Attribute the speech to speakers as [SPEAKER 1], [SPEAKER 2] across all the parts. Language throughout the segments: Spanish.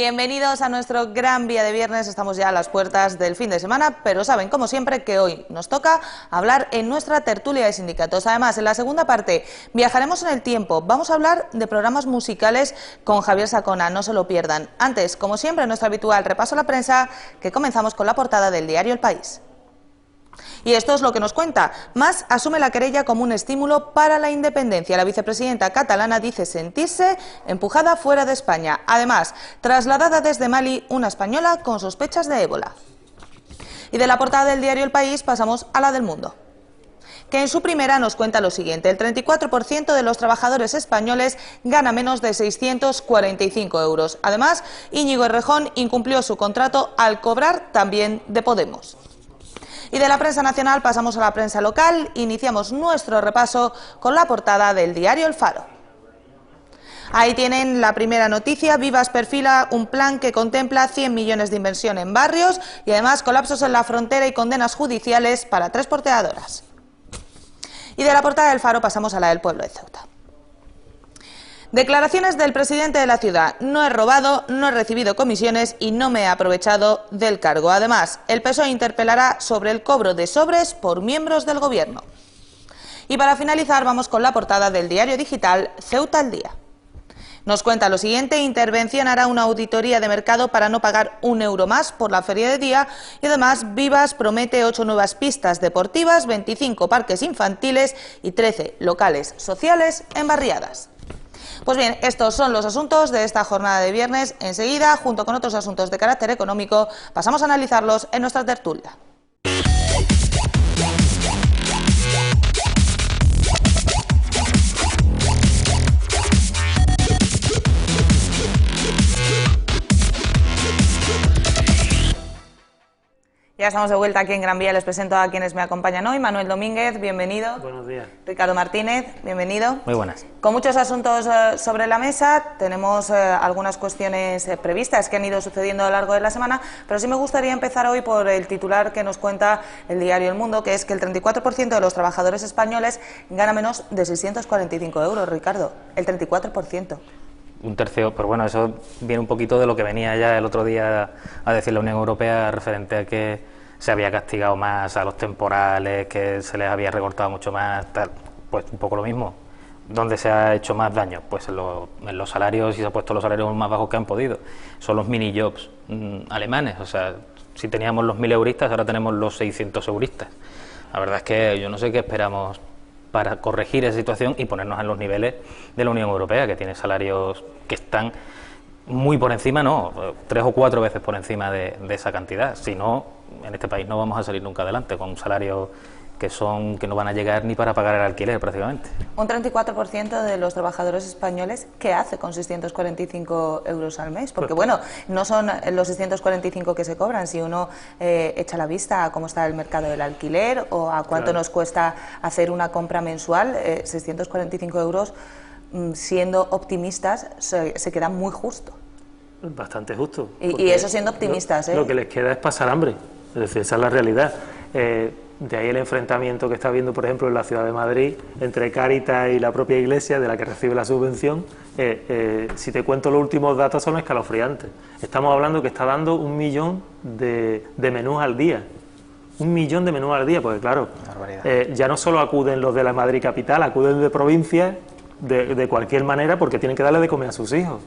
[SPEAKER 1] Bienvenidos a nuestro gran Vía de Viernes. Estamos ya a las puertas del fin de semana, pero saben, como siempre, que hoy nos toca hablar en nuestra tertulia de sindicatos. Además, en la segunda parte viajaremos en el tiempo. Vamos a hablar de programas musicales con Javier Sacona, no se lo pierdan. Antes, como siempre, nuestro habitual repaso a la prensa, que comenzamos con la portada del diario El País. Y esto es lo que nos cuenta. Mas asume la querella como un estímulo para la independencia. La vicepresidenta catalana dice sentirse empujada fuera de España. Además, trasladada desde Mali una española con sospechas de ébola. Y de la portada del diario El País pasamos a la del Mundo, que en su primera nos cuenta lo siguiente: el 34% de los trabajadores españoles gana menos de 645 euros. Además, Íñigo Errejón incumplió su contrato al cobrar también de Podemos. Y de la prensa nacional pasamos a la prensa local. Iniciamos nuestro repaso con la portada del diario El Faro. Ahí tienen la primera noticia. Vivas perfila un plan que contempla 100 millones de inversión en barrios y además colapsos en la frontera y condenas judiciales para 3 porteadoras. Y de la portada del Faro pasamos a la del Pueblo de Ceuta. Declaraciones del presidente de la ciudad: no he robado, no he recibido comisiones y no me he aprovechado del cargo. Además, el PSOE interpelará sobre el cobro de sobres por miembros del gobierno. Y para finalizar vamos con la portada del diario digital Ceuta al Día. Nos cuenta lo siguiente: Intervención hará una auditoría de mercado para no pagar un euro más por la feria de día. Y además, Vivas promete 8 nuevas pistas deportivas, 25 parques infantiles y 13 locales sociales en barriadas. Pues bien, estos son los asuntos de esta jornada de viernes. Enseguida, junto con otros asuntos de carácter económico, pasamos a analizarlos en nuestra tertulia. Ya estamos de vuelta aquí en Gran Vía. Les presento a quienes me acompañan hoy. Manuel Domínguez, bienvenido.
[SPEAKER 2] Buenos días.
[SPEAKER 1] Ricardo Martínez, bienvenido.
[SPEAKER 3] Muy buenas.
[SPEAKER 1] Con muchos asuntos sobre la mesa, tenemos algunas cuestiones previstas que han ido sucediendo a lo largo de la semana, pero sí me gustaría empezar hoy por el titular que nos cuenta el diario El Mundo, que es que el 34% de los trabajadores españoles gana menos de 645 euros, Ricardo. El 34%.
[SPEAKER 3] Un tercio, pero bueno, eso viene un poquito de lo que venía ya el otro día a decir la Unión Europea referente a que se había castigado más a los temporales, que se les había recortado mucho más, tal. Pues un poco lo mismo. ¿Dónde se ha hecho más daño? Pues en los salarios, y se ha puesto los salarios más bajos que han podido. Son los mini jobs alemanes. O sea, si teníamos los 1000 euristas, ahora tenemos los 600 euristas. La verdad es que yo no sé qué esperamos para corregir esa situación y ponernos en los niveles de la Unión Europea, que tiene salarios que están muy por encima, no, 3 o 4 veces por encima de esa cantidad. Si no, en este país no vamos a salir nunca adelante con salarios que no van a llegar ni para pagar el alquiler prácticamente.
[SPEAKER 1] Un 34% de los trabajadores españoles, ¿qué hace con 645 euros al mes? Porque bueno, no son los 645 que se cobran, si uno echa la vista a cómo está el mercado del alquiler o a cuánto nos cuesta hacer una compra mensual, 645 euros, siendo optimistas, se queda muy justo.
[SPEAKER 2] Bastante justo.
[SPEAKER 1] Y eso siendo optimistas.
[SPEAKER 2] Lo que les queda es pasar hambre, es decir, esa es la realidad. De ahí el enfrentamiento que está habiendo, por ejemplo, en la ciudad de Madrid entre Cáritas y la propia Iglesia, de la que recibe la subvención. Si te cuento los últimos datos, son escalofriantes. Estamos hablando que está dando 1 millón de menús al día. 1 millón de menús al día, porque claro, ya no solo acuden los de la Madrid capital, acuden de provincias de cualquier manera porque tienen que darle de comer a sus hijos.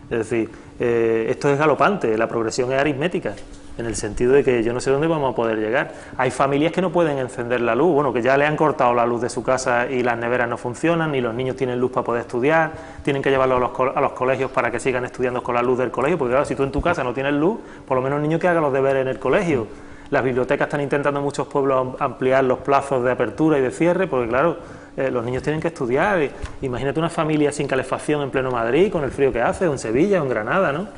[SPEAKER 2] Es decir, esto es galopante, la progresión es aritmética, en el sentido de que yo no sé dónde vamos a poder llegar. Hay familias que no pueden encender la luz, bueno, que ya le han cortado la luz de su casa y las neveras no funcionan, ni los niños tienen luz para poder estudiar, tienen que llevarlos a los colegios para que sigan estudiando con la luz del colegio, porque claro, si tú en tu casa no tienes luz, por lo menos el niño que haga los deberes en el colegio. Las bibliotecas están intentando en muchos pueblos ampliar los plazos de apertura y de cierre, porque claro, los niños tienen que estudiar. Imagínate una familia sin calefacción en pleno Madrid, con el frío que hace, o en Sevilla, o en Granada, ¿no?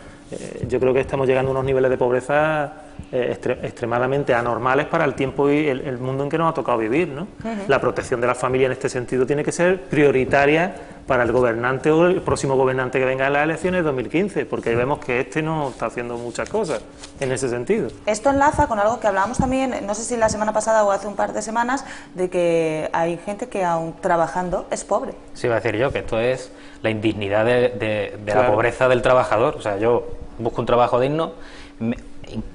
[SPEAKER 2] Yo creo que estamos llegando a unos niveles de pobreza extremadamente anormales para el tiempo y el mundo en que nos ha tocado vivir, ¿no? La protección de la familia en este sentido tiene que ser prioritaria para el gobernante o el próximo gobernante que venga en las elecciones de 2015, porque vemos que este no está haciendo muchas cosas en ese sentido.
[SPEAKER 1] Esto enlaza con algo que hablábamos también, no sé si la semana pasada o hace un par de semanas, de que hay gente que aún trabajando es pobre.
[SPEAKER 3] Sí, iba a decir yo que esto es la indignidad de la pobreza del trabajador. O sea, yo busco un trabajo digno,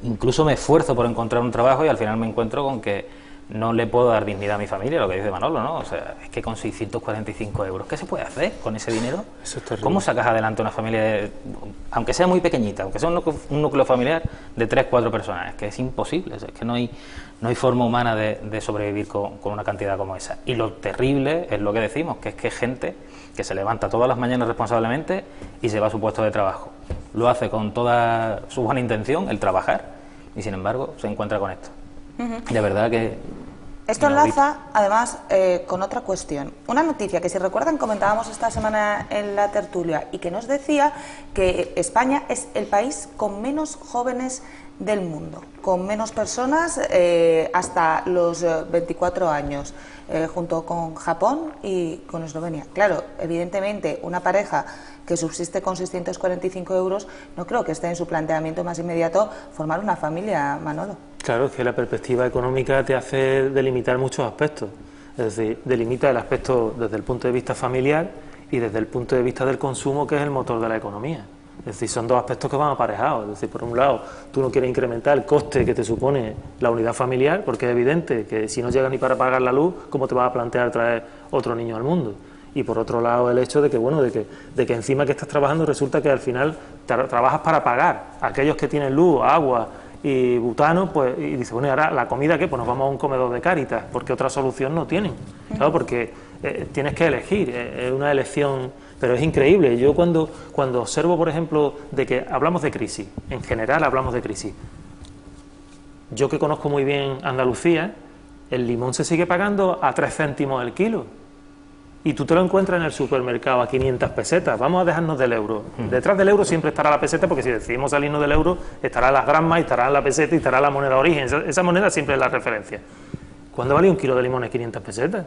[SPEAKER 3] incluso me esfuerzo por encontrar un trabajo y al final me encuentro con que no le puedo dar dignidad a mi familia, lo que dice Manolo, ¿no? O sea, es que con 645 euros, ¿qué se puede hacer con ese dinero?
[SPEAKER 2] Eso es terrible.
[SPEAKER 3] ¿Cómo sacas adelante una familia, aunque sea muy pequeñita, aunque sea un núcleo familiar de 3, 4 personas? Es que es imposible, es que no hay forma humana de sobrevivir con una cantidad como esa. Y lo terrible es lo que decimos, que es que hay gente que se levanta todas las mañanas responsablemente y se va a su puesto de trabajo. Lo hace con toda su buena intención, el trabajar, y sin embargo se encuentra con esto. De verdad que...
[SPEAKER 1] Esto enlaza, además, con otra cuestión. Una noticia que, si recuerdan, comentábamos esta semana en la tertulia y que nos decía que España es el país con menos jóvenes del mundo, con menos personas hasta los 24 años, junto con Japón y con Eslovenia. Claro, evidentemente, una pareja que subsiste con 645 euros, no creo que esté en su planteamiento más inmediato formar una familia, Manolo.
[SPEAKER 2] Claro, es que la perspectiva económica te hace delimitar muchos aspectos. Es decir, delimita el aspecto desde el punto de vista familiar y desde el punto de vista del consumo, que es el motor de la economía. Es decir, son dos aspectos que van aparejados. Es decir, por un lado, tú no quieres incrementar el coste que te supone la unidad familiar, porque es evidente que si no llegas ni para pagar la luz, ¿cómo te vas a plantear traer otro niño al mundo? Y por otro lado, el hecho de que, bueno, de que encima que estás trabajando resulta que al final trabajas para pagar a aquellos que tienen luz, agua y butano, pues, y dice, bueno, ¿y ahora la comida qué? Pues nos vamos a un comedor de Cáritas, porque otra solución no tienen, claro, porque tienes que elegir, es una elección, pero es increíble. Yo cuando observo, por ejemplo, de que hablamos de crisis, en general hablamos de crisis, yo que conozco muy bien Andalucía, el limón se sigue pagando a 3 céntimos el kilo. Y tú te lo encuentras en el supermercado a 500 pesetas, vamos a dejarnos del euro. Detrás del euro siempre estará la peseta, porque si decidimos salirnos del euro, estará las grammas, estará la peseta y estará la moneda de origen. Esa moneda siempre es la referencia. ¿Cuándo vale un kilo de limones 500 pesetas?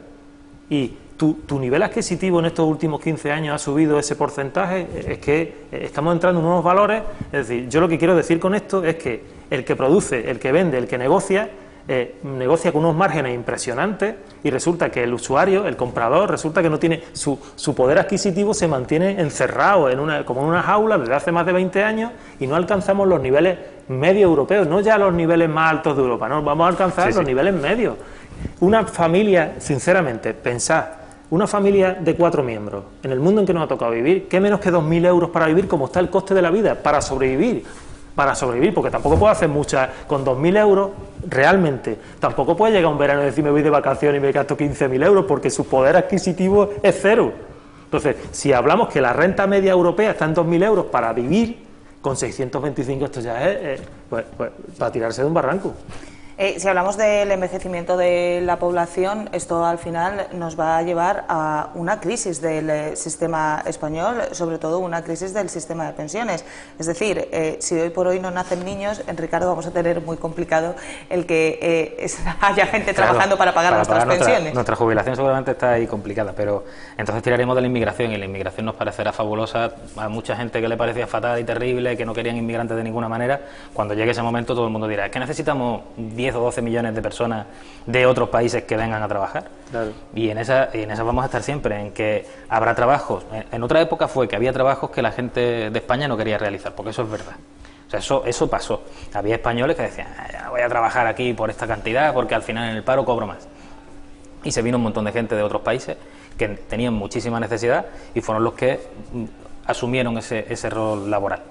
[SPEAKER 2] Y tu nivel adquisitivo en estos últimos 15 años ha subido ese porcentaje, es que estamos entrando en unos valores. Es decir, yo lo que quiero decir con esto es que el que produce, el que vende, el que negocia con unos márgenes impresionantes, y resulta que el usuario, el comprador, resulta que no tiene su poder adquisitivo, se mantiene encerrado como en una jaula desde hace más de 20 años, y no alcanzamos los niveles medios europeos, no ya los niveles más altos de Europa, no, vamos a alcanzar los niveles medios. Una familia, sinceramente, pensad, una familia de 4 miembros, en el mundo en que nos ha tocado vivir, ¿qué menos que 2.000 euros para vivir, como está el coste de la vida, para sobrevivir, porque tampoco puedo hacer muchas con 2.000 euros, realmente. Tampoco puede llegar un verano y decir me voy de vacaciones y me gasto 15.000 euros, porque su poder adquisitivo es cero. Entonces, si hablamos que la renta media europea está en 2.000 euros para vivir, con 625 esto ya es pues, para tirarse de un barranco.
[SPEAKER 1] Si hablamos del envejecimiento de la población, esto al final nos va a llevar a una crisis del sistema español, sobre todo una crisis del sistema de pensiones. Es decir, si hoy por hoy no nacen niños, en Ricardo vamos a tener muy complicado el que haya gente trabajando para pagar nuestras pensiones.
[SPEAKER 3] Nuestra jubilación seguramente está ahí complicada, pero entonces tiraremos de la inmigración, y la inmigración nos parecerá fabulosa. A mucha gente que le parecía fatal y terrible, que no querían inmigrantes de ninguna manera, cuando llegue ese momento todo el mundo dirá, es que necesitamos 10 o 12 millones de personas de otros países que vengan a trabajar. Claro. Y en esa vamos a estar siempre, en que habrá trabajos. En otra época fue que había trabajos que la gente de España no quería realizar, porque eso es verdad. O sea, eso pasó. Había españoles que decían, ya voy a trabajar aquí por esta cantidad, porque al final en el paro cobro más. Y se vino un montón de gente de otros países que tenían muchísima necesidad y fueron los que asumieron ese rol laboral.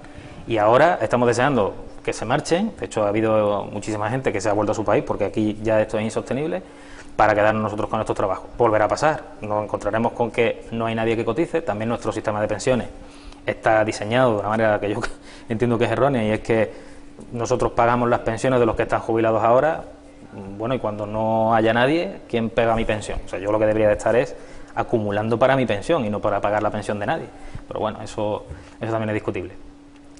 [SPEAKER 3] Y ahora estamos deseando que se marchen. De hecho, ha habido muchísima gente que se ha vuelto a su país, porque aquí ya esto es insostenible, para quedarnos nosotros con estos trabajos. Volverá a pasar, nos encontraremos con que no hay nadie que cotice. También nuestro sistema de pensiones está diseñado de una manera que yo entiendo que es errónea, y es que nosotros pagamos las pensiones de los que están jubilados ahora. Bueno, y cuando no haya nadie, ¿quién pega mi pensión? O sea, yo lo que debería de estar es acumulando para mi pensión y no para pagar la pensión de nadie. Pero bueno, eso también es discutible.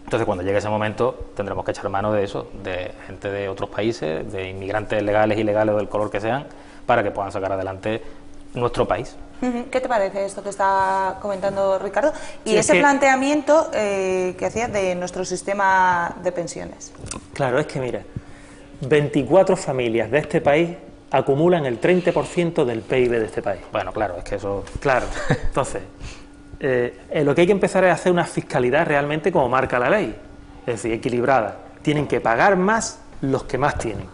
[SPEAKER 3] Entonces, cuando llegue ese momento, tendremos que echar mano de eso, de gente de otros países, de inmigrantes legales, ilegales o del color que sean, para que puedan sacar adelante nuestro país.
[SPEAKER 1] ¿Qué te parece esto que está comentando Ricardo? Y ese planteamiento que hacía de nuestro sistema de pensiones.
[SPEAKER 2] Claro, es que mira, 24 familias de este país acumulan el 30% del PIB de este país.
[SPEAKER 3] Bueno, claro, es que eso...
[SPEAKER 2] Claro, entonces... lo que hay que empezar es hacer una fiscalidad realmente como marca la ley. es decir, equilibrada. Tienen que pagar más los que más tienen.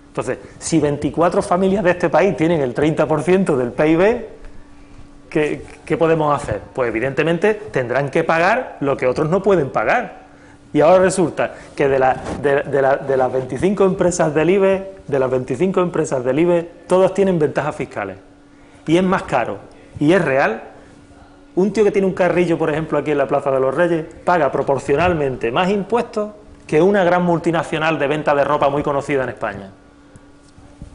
[SPEAKER 2] Entonces, si 24 familias de este país tienen el 30% del PIB, ¿qué podemos hacer? Pues evidentemente tendrán que pagar lo que otros no pueden pagar. Y ahora resulta que de las 25 empresas del IBE, todas tienen ventajas fiscales. Y es más caro, y es real. Un tío que tiene un carrillo, por ejemplo, aquí en la Plaza de los Reyes, paga proporcionalmente más impuestos que una gran multinacional de venta de ropa muy conocida en España.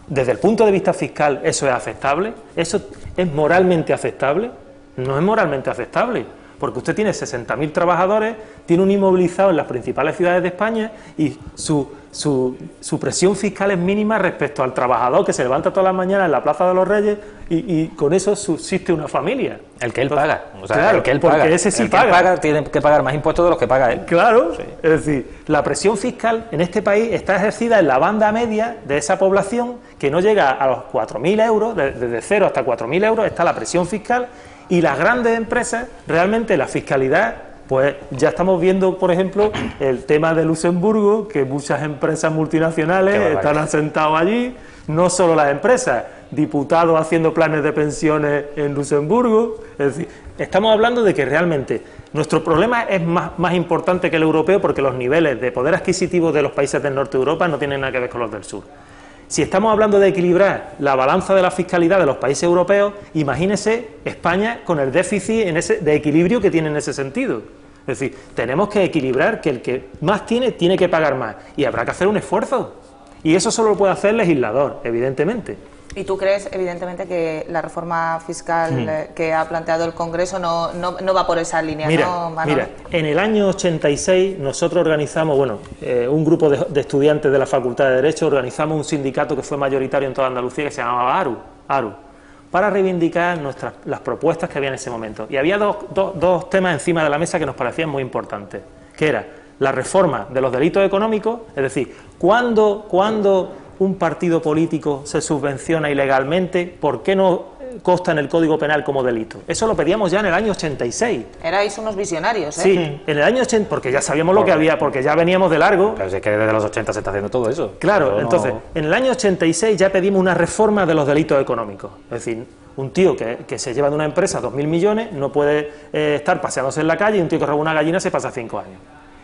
[SPEAKER 2] Desde el punto de vista fiscal, ¿eso es aceptable? ¿Eso es moralmente aceptable? No es moralmente aceptable, porque usted tiene 60.000 trabajadores, tiene un inmovilizado en las principales ciudades de España y su presión fiscal es mínima respecto al trabajador que se levanta todas las mañanas en la Plaza de los Reyes y con eso subsiste una familia.
[SPEAKER 3] El que él paga. O sea,
[SPEAKER 2] claro,
[SPEAKER 3] el que él
[SPEAKER 2] porque
[SPEAKER 3] paga.
[SPEAKER 2] ese sí
[SPEAKER 3] el que
[SPEAKER 2] paga.
[SPEAKER 3] paga tiene que pagar más impuestos de los que paga él.
[SPEAKER 2] Claro,
[SPEAKER 3] Sí.
[SPEAKER 2] es decir, la presión fiscal en este país está ejercida en la banda media de esa población que no llega a los 4.000 euros, desde 0 hasta 4.000 euros está la presión fiscal, y las grandes empresas, realmente la fiscalidad, pues ya estamos viendo, por ejemplo, el tema de Luxemburgo, que muchas empresas multinacionales están asentados allí, no solo las empresas, diputados haciendo planes de pensiones en Luxemburgo, es decir, estamos hablando de que realmente nuestro problema es más importante que el europeo porque los niveles de poder adquisitivo de los países del norte de Europa no tienen nada que ver con los del sur. Si estamos hablando de equilibrar la balanza de la fiscalidad de los países europeos, imagínese España con el déficit de equilibrio que tiene en ese sentido. Es decir, tenemos que equilibrar que el que más tiene que pagar más y habrá que hacer un esfuerzo. Y eso solo lo puede hacer el legislador, evidentemente.
[SPEAKER 1] ¿Y tú crees, evidentemente, que la reforma fiscal que ha planteado el Congreso no va por esa línea, ¿no, Manolo?
[SPEAKER 2] Mira, en el año 86 nosotros organizamos, un grupo de estudiantes de la Facultad de Derecho, organizamos un sindicato que fue mayoritario en toda Andalucía, que se llamaba ARU, para reivindicar las propuestas que había en ese momento. Y había dos temas encima de la mesa que nos parecían muy importantes, que era la reforma de los delitos económicos, es decir, cuando un partido político se subvenciona ilegalmente, ¿por qué no consta en el Código Penal como delito? Eso lo pedíamos ya en el año 86.
[SPEAKER 1] Erais unos visionarios, ¿eh?
[SPEAKER 2] Sí, en el año 80, porque ya sabíamos lo que había, porque ya veníamos de largo.
[SPEAKER 3] Pero si es que desde los 80 se está haciendo todo eso.
[SPEAKER 2] Claro,
[SPEAKER 3] Pero
[SPEAKER 2] entonces, en el año 86 ya pedimos una reforma de los delitos económicos. Es decir, un tío que se lleva de una empresa 2.000 millones no puede estar paseándose en la calle, y un tío que roba una gallina se pasa 5 años.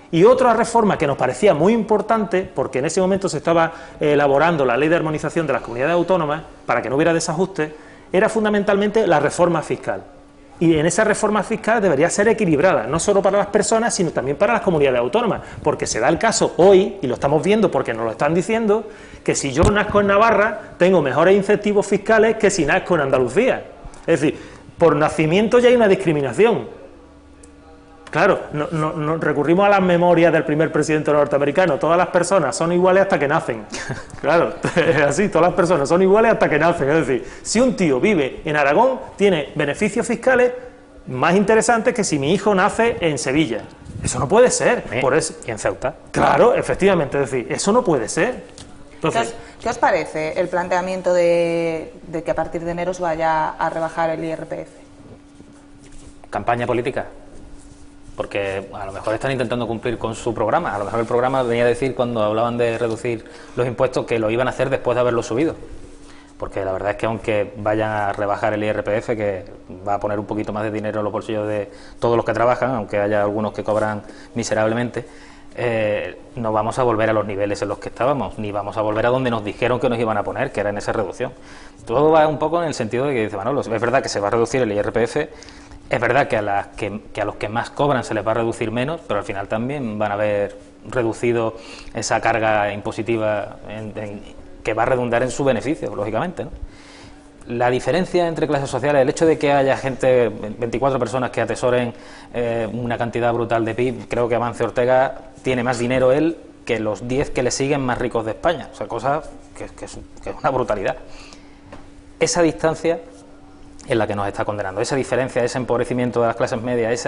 [SPEAKER 2] Y otra reforma que nos parecía muy importante, porque en ese momento se estaba elaborando la ley de armonización de las comunidades autónomas, para que no hubiera desajuste, era fundamentalmente la reforma fiscal. Y en esa reforma fiscal debería ser equilibrada, no solo para las personas, sino también para las comunidades autónomas, porque se da el caso hoy, y lo estamos viendo porque nos lo están diciendo, que si yo nazco en Navarra, tengo mejores incentivos fiscales que si nazco en Andalucía. Es decir, por nacimiento ya hay una discriminación. Claro, no recurrimos a las memorias del primer presidente norteamericano. Todas las personas son iguales hasta que nacen. Claro, es así, todas las personas son iguales hasta que nacen. Es decir, si un tío vive en Aragón, tiene beneficios fiscales más interesantes que si mi hijo nace en Sevilla. Eso no puede ser. Por eso.
[SPEAKER 3] ¿Y en Ceuta?
[SPEAKER 2] Claro, efectivamente, es decir, eso no puede ser. Entonces,
[SPEAKER 1] ¿Qué os parece el planteamiento de que a partir de enero se vaya a rebajar el IRPF?
[SPEAKER 3] ¿Campaña política? Porque a lo mejor están intentando cumplir con su programa. A lo mejor el programa venía a decir, cuando hablaban de reducir los impuestos, que lo iban a hacer después de haberlo subido. Porque la verdad es que aunque vayan a rebajar el IRPF, que va a poner un poquito más de dinero en los bolsillos de todos los que trabajan, aunque haya algunos que cobran miserablemente, no vamos a volver a los niveles en los que estábamos, ni vamos a volver a donde nos dijeron que nos iban a poner, que era en esa reducción. Todo va un poco en el sentido de que dice Manolo, es verdad que se va a reducir el IRPF, es verdad que a los que más cobran se les va a reducir menos, pero al final también van a haber reducido esa carga impositiva que va a redundar en su beneficio, lógicamente, ¿no? La diferencia entre clases sociales, el hecho de que haya gente, 24 personas que atesoren una cantidad brutal de PIB, creo que Amancio Ortega tiene más dinero él que los 10 que le siguen más ricos de España, o sea, cosa que es una brutalidad. Esa distancia es la que nos está condenando, esa diferencia, ese empobrecimiento de las clases medias,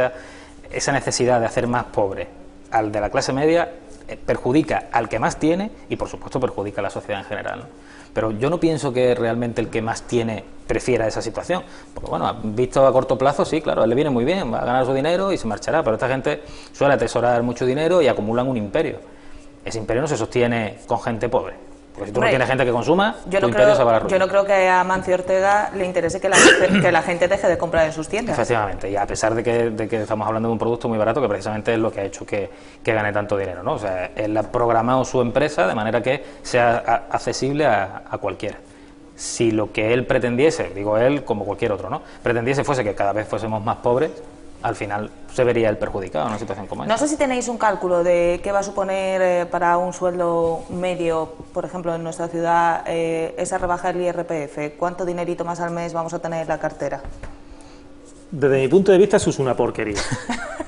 [SPEAKER 3] esa necesidad de hacer más pobre al de la clase media, perjudica al que más tiene y, por supuesto, perjudica a la sociedad en general, ¿no? Pero yo no pienso que realmente el que más tiene prefiera esa situación. Porque, bueno, visto a corto plazo, sí, claro, a él le viene muy bien, va a ganar su dinero y se marchará. Pero esta gente suele atesorar mucho dinero y acumulan un imperio. Ese imperio no se sostiene con gente pobre. Porque si tú no tienes gente que consuma, tu imperio se va a la ruina.
[SPEAKER 1] Yo no creo que a Mancio Ortega le interese que la gente deje de comprar en sus tiendas.
[SPEAKER 3] Efectivamente, y a pesar de que estamos hablando de un producto muy barato, que precisamente es lo que ha hecho que gane tanto dinero, ¿no? O sea, él ha programado su empresa de manera que sea accesible a cualquiera. Si lo que él pretendiese, digo él como cualquier otro, ¿no?, pretendiese fuese que cada vez fuésemos más pobres, al final se vería el perjudicado en una situación como esta.
[SPEAKER 1] No sé si tenéis un cálculo de qué va a suponer para un sueldo medio, por ejemplo, en nuestra ciudad, esa rebaja del IRPF. ¿Cuánto dinerito más al mes vamos a tener en la cartera?
[SPEAKER 2] Desde mi punto de vista eso es una porquería.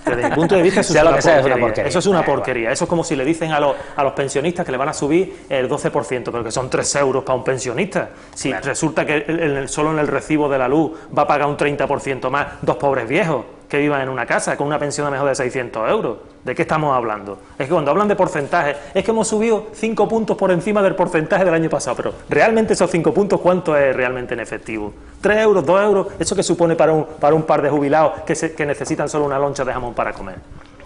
[SPEAKER 2] Desde mi punto de vista eso es una porquería. Eso es una porquería. Eso es como si le dicen a los pensionistas que le van a subir el 12%, pero que son 3 euros para un pensionista. Si claro, resulta que solo en el recibo de la luz va a pagar un 30% más 2 pobres viejos que vivan en una casa con una pensión de mejor de 600 euros. ¿De qué estamos hablando? Es que cuando hablan de porcentajes, es que hemos subido 5 puntos por encima del porcentaje del año pasado, pero realmente esos 5 puntos, ¿cuánto es realmente en efectivo? ¿3 euros, 2 euros? ¿Eso qué supone para un par de jubilados que necesitan solo una loncha de jamón para comer?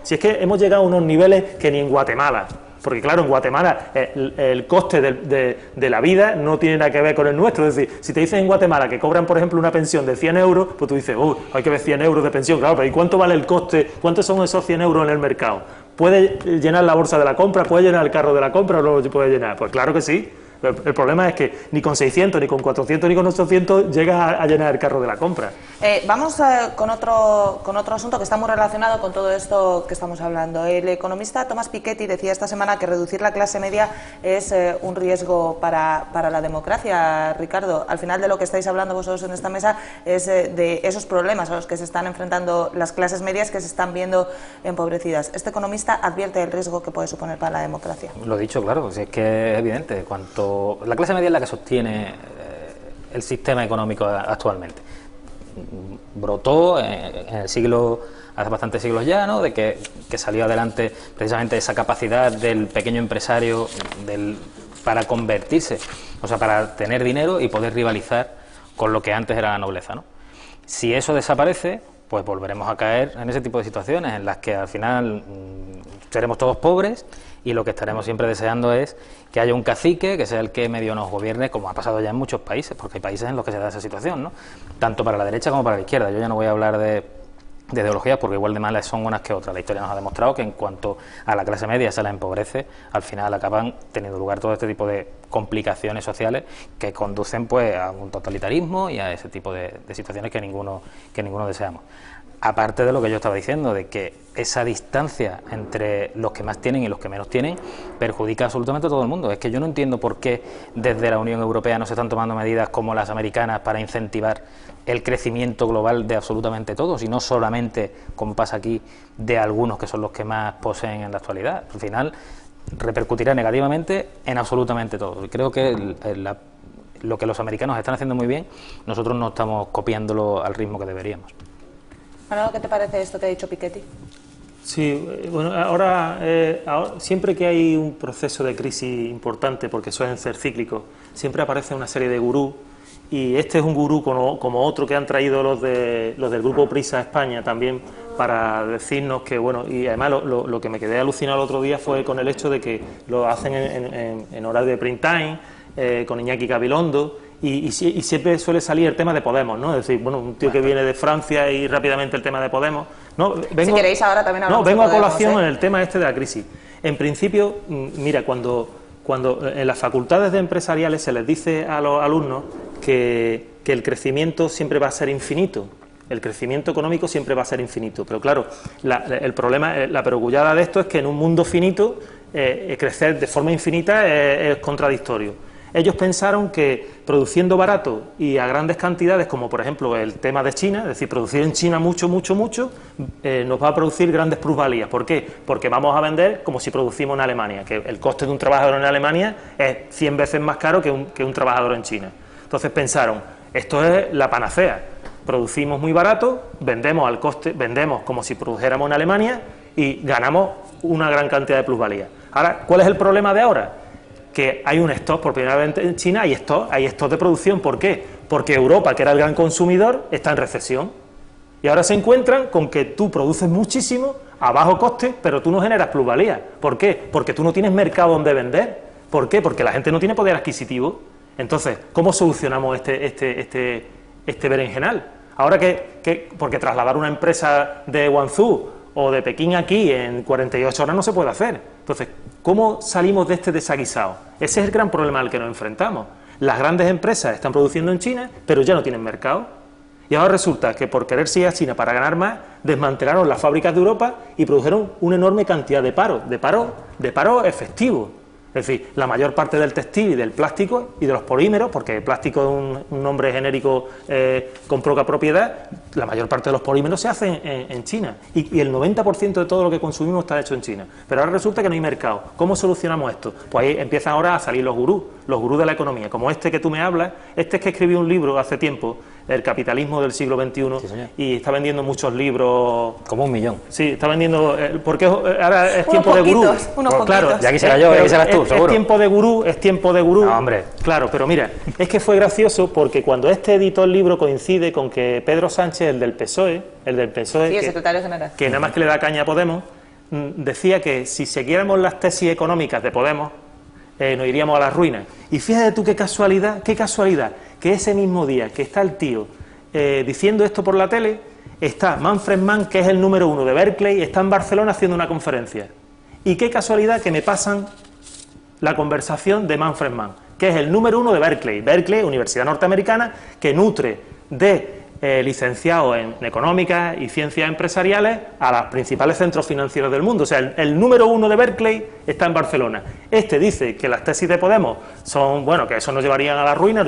[SPEAKER 2] Si es que hemos llegado a unos niveles que ni en Guatemala, porque claro, en Guatemala el coste de la vida no tiene nada que ver con el nuestro. Es decir, si te dicen en Guatemala que cobran, por ejemplo, una pensión de 100 euros, pues tú dices, hay que ver 100 euros de pensión, claro, pero ¿y cuánto vale el coste? ¿Cuántos son esos 100 euros en el mercado? ¿Puede llenar la bolsa de la compra? ¿Puede llenar el carro de la compra o no lo puede llenar? Pues claro que sí. El problema es que ni con 600, ni con 400, ni con 800 llegas a llenar el carro de la compra.
[SPEAKER 1] Vamos con otro asunto que está muy relacionado con todo esto que estamos hablando. El economista Thomas Piketty decía esta semana que reducir la clase media es un riesgo para la democracia. Ricardo, al final de lo que estáis hablando vosotros en esta mesa es de esos problemas a los que se están enfrentando las clases medias que se están viendo empobrecidas. Este economista advierte del riesgo que puede suponer para la democracia.
[SPEAKER 3] Lo he dicho, claro, si es que es evidente. Cuanto la clase media es la que sostiene el sistema económico actualmente. Brotó en el siglo, hace bastantes siglos ya, ¿no?, de que salió adelante precisamente esa capacidad del pequeño empresario para convertirse, o sea, para tener dinero y poder rivalizar con lo que antes era la nobleza, ¿no? Si eso desaparece, pues volveremos a caer en ese tipo de situaciones en las que al final seremos todos pobres y lo que estaremos siempre deseando es que haya un cacique que sea el que medio nos gobierne, como ha pasado ya en muchos países, porque hay países en los que se da esa situación, ¿no?, tanto para la derecha como para la izquierda. Yo ya no voy a hablar de ideologías porque igual de malas son unas que otras. La historia nos ha demostrado que en cuanto a la clase media se la empobrece, al final acaban teniendo lugar todo este tipo de complicaciones sociales que conducen pues a un totalitarismo y a ese tipo de situaciones que ninguno deseamos. Aparte de lo que yo estaba diciendo, de que esa distancia entre los que más tienen y los que menos tienen perjudica absolutamente a todo el mundo. Es que yo no entiendo por qué desde la Unión Europea no se están tomando medidas como las americanas para incentivar el crecimiento global de absolutamente todos y no solamente, como pasa aquí, de algunos que son los que más poseen en la actualidad. Al final repercutirá negativamente en absolutamente todo. Y creo que lo que los americanos están haciendo muy bien, nosotros no estamos copiándolo al ritmo que deberíamos.
[SPEAKER 1] Manolo, ¿qué te parece esto que ha dicho Piketty?
[SPEAKER 2] Sí, bueno, ahora siempre que hay un proceso de crisis importante, porque suelen ser cíclicos, siempre aparece una serie de gurús, y este es un gurú como otro que han traído los del Grupo Prisa España también, para decirnos que, bueno, y además lo que me quedé alucinado el otro día fue con el hecho de que lo hacen en horario de prime time, con Iñaki Gabilondo, y siempre suele salir el tema de Podemos, ¿no? Es decir, bueno, un tío que viene de Francia y rápidamente el tema de Podemos. No,
[SPEAKER 1] si queréis ahora también hablamos
[SPEAKER 2] vengo
[SPEAKER 1] de Podemos,
[SPEAKER 2] a colación en el tema este de la crisis. En principio, mira, cuando en las facultades de empresariales se les dice a los alumnos que el crecimiento siempre va a ser infinito, el crecimiento económico siempre va a ser infinito, pero claro, el problema, la perogrullada de esto es que en un mundo finito crecer de forma infinita es contradictorio. Ellos pensaron que produciendo barato y a grandes cantidades, como por ejemplo el tema de China, es decir, producir en China mucho, nos va a producir grandes plusvalías. ¿Por qué? Porque vamos a vender como si producimos en Alemania, que el coste de un trabajador en Alemania es 100 veces más caro que un trabajador en China. Entonces pensaron, esto es la panacea, producimos muy barato, vendemos al coste, vendemos como si produjéramos en Alemania y ganamos una gran cantidad de plusvalía. Ahora, ¿cuál es el problema de ahora? Que hay un stock, por primera vez en China hay stock de producción. ¿Por qué? Porque Europa, que era el gran consumidor, está en recesión. Y ahora se encuentran con que tú produces muchísimo a bajo coste, pero tú no generas plusvalía. ¿Por qué? Porque tú no tienes mercado donde vender. ¿Por qué? Porque la gente no tiene poder adquisitivo. Entonces, ¿cómo solucionamos este berenjenal? Ahora porque trasladar una empresa de Guangzhou o de Pekín aquí en 48 horas no se puede hacer. Entonces, ¿cómo salimos de este desaguisado? Ese es el gran problema al que nos enfrentamos. Las grandes empresas están produciendo en China, pero ya no tienen mercado. Y ahora resulta que por querer ir a China para ganar más, desmantelaron las fábricas de Europa y produjeron una enorme cantidad de paro efectivo. Es decir, la mayor parte del textil y del plástico y de los polímeros, porque el plástico es un nombre genérico con poca propiedad, la mayor parte de los polímeros se hacen en China. Y el 90% de todo lo que consumimos está hecho en China. Pero ahora resulta que no hay mercado. ¿Cómo solucionamos esto? Pues ahí empiezan ahora a salir los gurús de la economía, como este que tú me hablas, este es que escribió un libro hace tiempo, El capitalismo del siglo XXI, sí, y está vendiendo muchos libros.
[SPEAKER 3] Como 1 millón.
[SPEAKER 2] Sí, está vendiendo, porque ahora es tiempo de gurú.
[SPEAKER 3] Claro, ya quisiera yo, ya quisieras tú, seguro.
[SPEAKER 2] Es tiempo de gurú.
[SPEAKER 3] No, hombre.
[SPEAKER 2] Claro, pero mira, es que fue gracioso porque cuando este editó el libro coincide con que Pedro Sánchez, el del PSOE,
[SPEAKER 1] sí, el secretario general,
[SPEAKER 2] que nada más que le da caña a Podemos, decía que si siguiéramos las tesis económicas de Podemos, nos iríamos a la ruina. Y fíjate tú qué casualidad, que ese mismo día que está el tío diciendo esto por la tele, está Manfred Mann, que es el número 1 de Berkeley, está en Barcelona haciendo una conferencia. Y qué casualidad que me pasan la conversación de Manfred Mann, que es el número 1 de Berkeley, universidad norteamericana, que nutre de licenciados en económicas y ciencias empresariales a los principales centros financieros del mundo. O sea, el número 1 de Berkeley está en Barcelona. Este dice que las tesis de Podemos son, bueno, que eso nos llevarían a la ruina,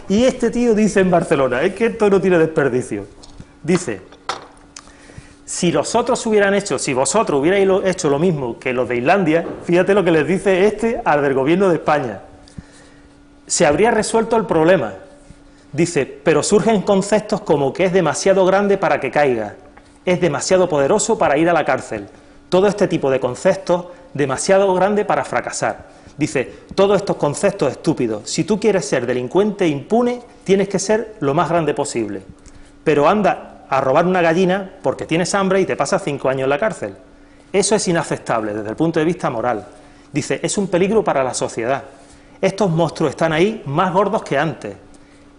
[SPEAKER 2] y este tío dice en Barcelona, es que esto no tiene desperdicio. Dice, si vosotros hubierais hecho lo mismo que los de Islandia, fíjate lo que les dice al del gobierno de España, se habría resuelto el problema. Dice, pero surgen conceptos como que es demasiado grande para que caiga, es demasiado poderoso para ir a la cárcel. Todo este tipo de conceptos, demasiado grande para fracasar. Dice, todos estos conceptos estúpidos. Si tú quieres ser delincuente impune, tienes que ser lo más grande posible. Pero anda a robar una gallina porque tienes hambre y te pasas 5 años en la cárcel. Eso es inaceptable desde el punto de vista moral. Dice, es un peligro para la sociedad. Estos monstruos están ahí más gordos que antes.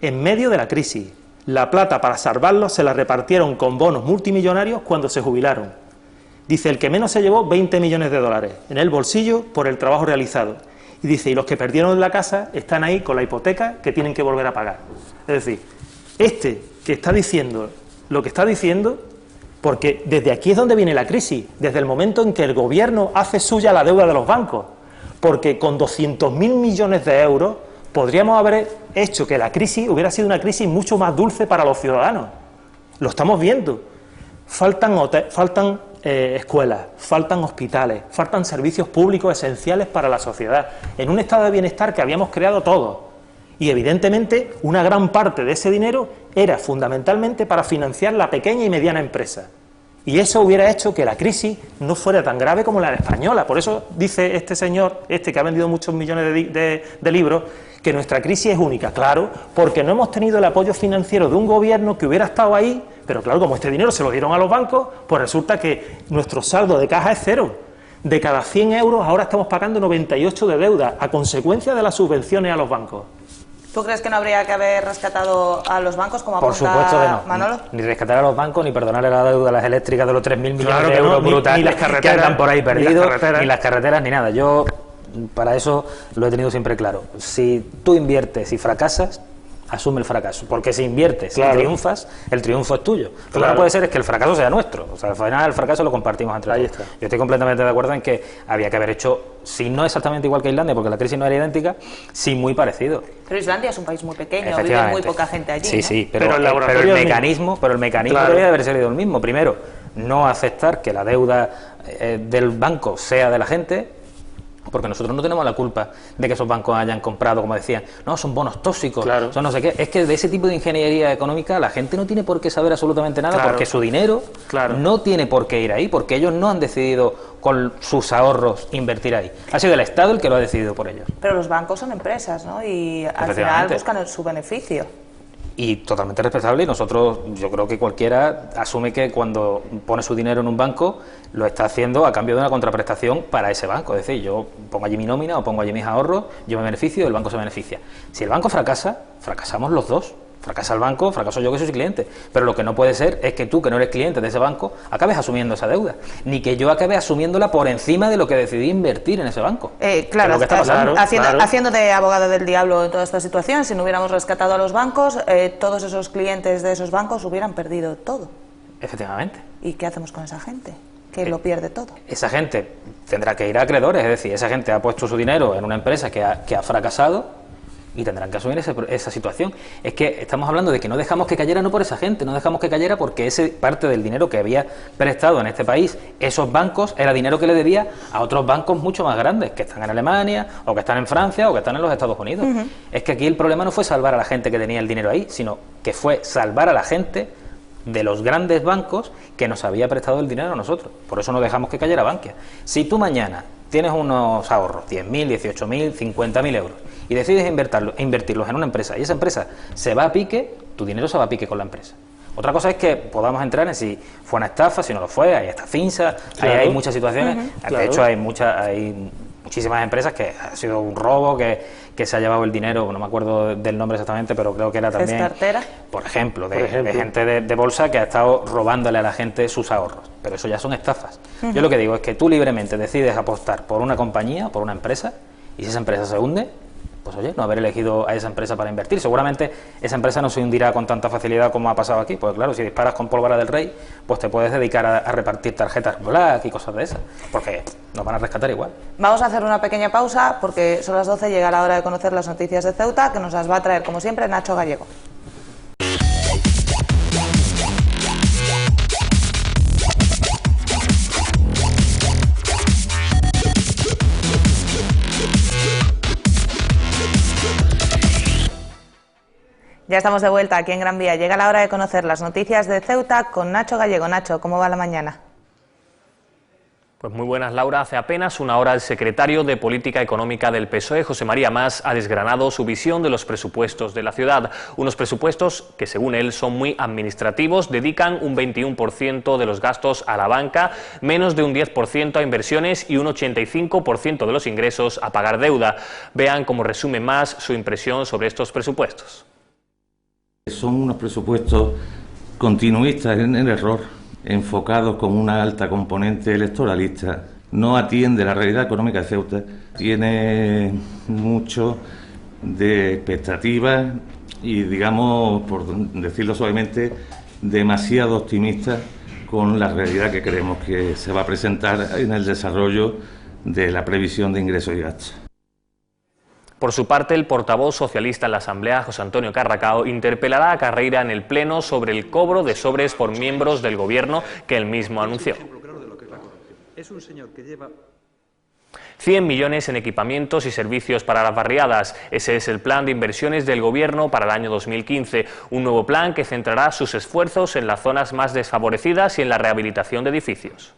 [SPEAKER 2] En medio de la crisis, la plata para salvarlos se la repartieron con bonos multimillonarios cuando se jubilaron. Dice, el que menos se llevó 20 millones de dólares en el bolsillo por el trabajo realizado. Y dice, y los que perdieron la casa están ahí con la hipoteca que tienen que volver a pagar. Es decir, este que está diciendo lo que está diciendo, porque desde aquí es donde viene la crisis, desde el momento en que el gobierno hace suya la deuda de los bancos, porque con 200.000 millones de euros podríamos haber hecho que la crisis hubiera sido una crisis mucho más dulce para los ciudadanos. Lo estamos viendo. Faltan escuelas, faltan hospitales, faltan servicios públicos esenciales para la sociedad, en un estado de bienestar que habíamos creado todos. Y evidentemente una gran parte de ese dinero era fundamentalmente para financiar la pequeña y mediana empresa. Y eso hubiera hecho que la crisis no fuera tan grave como la española. Por eso dice este señor, que ha vendido muchos millones de libros, que nuestra crisis es única. Claro, porque no hemos tenido el apoyo financiero de un gobierno que hubiera estado ahí, pero claro, como este dinero se lo dieron a los bancos, pues resulta que nuestro saldo de caja es 0. De cada 100 euros ahora estamos pagando 98 de deuda, a consecuencia de las subvenciones a los bancos.
[SPEAKER 1] ¿Tú crees que no habría que haber rescatado a los bancos, como apunta
[SPEAKER 3] Por supuesto que no.
[SPEAKER 1] Manolo?
[SPEAKER 3] Ni rescatar a los bancos, ni perdonarle la deuda a las eléctricas de los 3.000 millones de euros brutales
[SPEAKER 2] ni las carreteras,
[SPEAKER 3] que andan por ahí perdidos, ni las carreteras, ni nada. Yo, para eso, lo he tenido siempre claro. Si tú inviertes y fracasas, asume el fracaso. Porque si inviertes y triunfas, el triunfo es tuyo. Lo que no puede ser es que el fracaso sea nuestro. O sea, al final el fracaso lo compartimos entre todos. Yo estoy completamente de acuerdo en que había que haber hecho, si no exactamente igual que Islandia, porque la crisis no era idéntica, sí muy parecido.
[SPEAKER 1] Pero Islandia es un país muy pequeño, vive muy poca gente allí.
[SPEAKER 3] Sí,
[SPEAKER 1] ¿no?
[SPEAKER 3] sí, pero el mecanismo debería haber sido el mismo. Primero, no aceptar que la deuda del banco sea de la gente, Porque nosotros no tenemos la culpa de que esos bancos hayan comprado, como decían, no, son bonos tóxicos,
[SPEAKER 2] claro,
[SPEAKER 3] son no sé qué. Es que de ese tipo de ingeniería económica la gente no tiene por qué saber absolutamente nada,
[SPEAKER 2] claro,
[SPEAKER 3] porque su dinero no tiene por qué ir ahí, porque ellos no han decidido con sus ahorros invertir ahí. Ha sido el Estado el que lo ha decidido por ellos.
[SPEAKER 1] Pero los bancos son empresas, ¿no? Y al final buscan su beneficio.
[SPEAKER 3] Y totalmente respetable, y nosotros, yo creo que cualquiera asume que cuando pone su dinero en un banco lo está haciendo a cambio de una contraprestación para ese banco. Es decir, yo pongo allí mi nómina o pongo allí mis ahorros, yo me beneficio y el banco se beneficia. Si el banco fracasa, fracasamos los dos. Fracasa el banco, fracaso yo que soy cliente. Pero lo que no puede ser es que tú, que no eres cliente de ese banco, acabes asumiendo esa deuda. Ni que yo acabe asumiéndola por encima de lo que decidí invertir en ese banco.
[SPEAKER 1] Claro,
[SPEAKER 3] que está pasando.
[SPEAKER 1] Haciendo de abogado del diablo en toda esta situación, si no hubiéramos rescatado a los bancos, todos esos clientes de esos bancos hubieran perdido todo.
[SPEAKER 3] Efectivamente.
[SPEAKER 1] ¿Y qué hacemos con esa gente? Que lo pierde todo.
[SPEAKER 3] Esa gente tendrá que ir a acreedores, es decir, esa gente ha puesto su dinero en una empresa que ha fracasado, y tendrán que asumir esa situación. Es que estamos hablando de que no dejamos que cayera no por esa gente, no dejamos que cayera porque ese parte del dinero que había prestado en este país, esos bancos, era dinero que le debía a otros bancos mucho más grandes, que están en Alemania, o que están en Francia, o que están en los Estados Unidos. Es que aquí el problema no fue salvar a la gente que tenía el dinero ahí, sino que fue salvar a la gente de los grandes bancos que nos había prestado el dinero a nosotros. Por eso no dejamos que cayera Bankia. Si tú mañana tienes unos ahorros, 10.000, 18.000, 50.000 euros, y decides invertirlos en una empresa, y esa empresa se va a pique, tu dinero se va a pique con la empresa. Otra cosa es que podamos entrar en si fue una estafa, si no lo fue, ahí está Finsa, ahí hay muchas situaciones, de hecho hay muchísimas empresas que ha sido un robo, que se ha llevado el dinero, no me acuerdo del nombre exactamente, pero creo que era también, por ejemplo, de gente de bolsa que ha estado robándole a la gente sus ahorros, pero eso ya son estafas. Yo lo que digo es que tú libremente decides apostar por una compañía, por una empresa, y si esa empresa se hunde, pues oye, no haber elegido a esa empresa para invertir. Seguramente esa empresa no se hundirá con tanta facilidad como ha pasado aquí, pues claro, si disparas con pólvora del rey, pues te puedes dedicar a repartir tarjetas black y cosas de esas, porque nos van a rescatar igual.
[SPEAKER 1] Vamos a hacer una pequeña pausa porque son las 12, llega la hora de conocer las noticias de Ceuta, que nos las va a traer, como siempre, Nacho Gallego. Ya estamos de vuelta aquí en Gran Vía. Llega la hora de conocer las noticias de Ceuta con Nacho Gallego. Nacho, ¿cómo va la mañana?
[SPEAKER 4] Pues muy buenas, Laura. Hace apenas una hora el secretario de Política Económica del PSOE, José María Mas, ha desgranado su visión de los presupuestos de la ciudad. Unos presupuestos que, según él, son muy administrativos, dedican un 21% de los gastos a la banca, menos de un 10% a inversiones y un 85% de los ingresos a pagar deuda. Vean cómo resume Mas su impresión sobre estos presupuestos.
[SPEAKER 5] Son unos presupuestos continuistas en el error, enfocados con una alta componente electoralista. No atiende la realidad económica de Ceuta, tiene mucho de expectativas y, digamos, por decirlo suavemente, demasiado optimista con la realidad que creemos que se va a presentar en el desarrollo de la previsión de ingresos y gastos.
[SPEAKER 4] Por su parte, el portavoz socialista en la Asamblea, José Antonio Carracao, interpelará a Carreira en el Pleno sobre el cobro de sobres por miembros del Gobierno que él mismo anunció. 100 millones en equipamientos y servicios para las barriadas. Ese es el plan de inversiones del Gobierno para el año 2015. Un nuevo plan que centrará sus esfuerzos en las zonas más desfavorecidas y en la rehabilitación de edificios.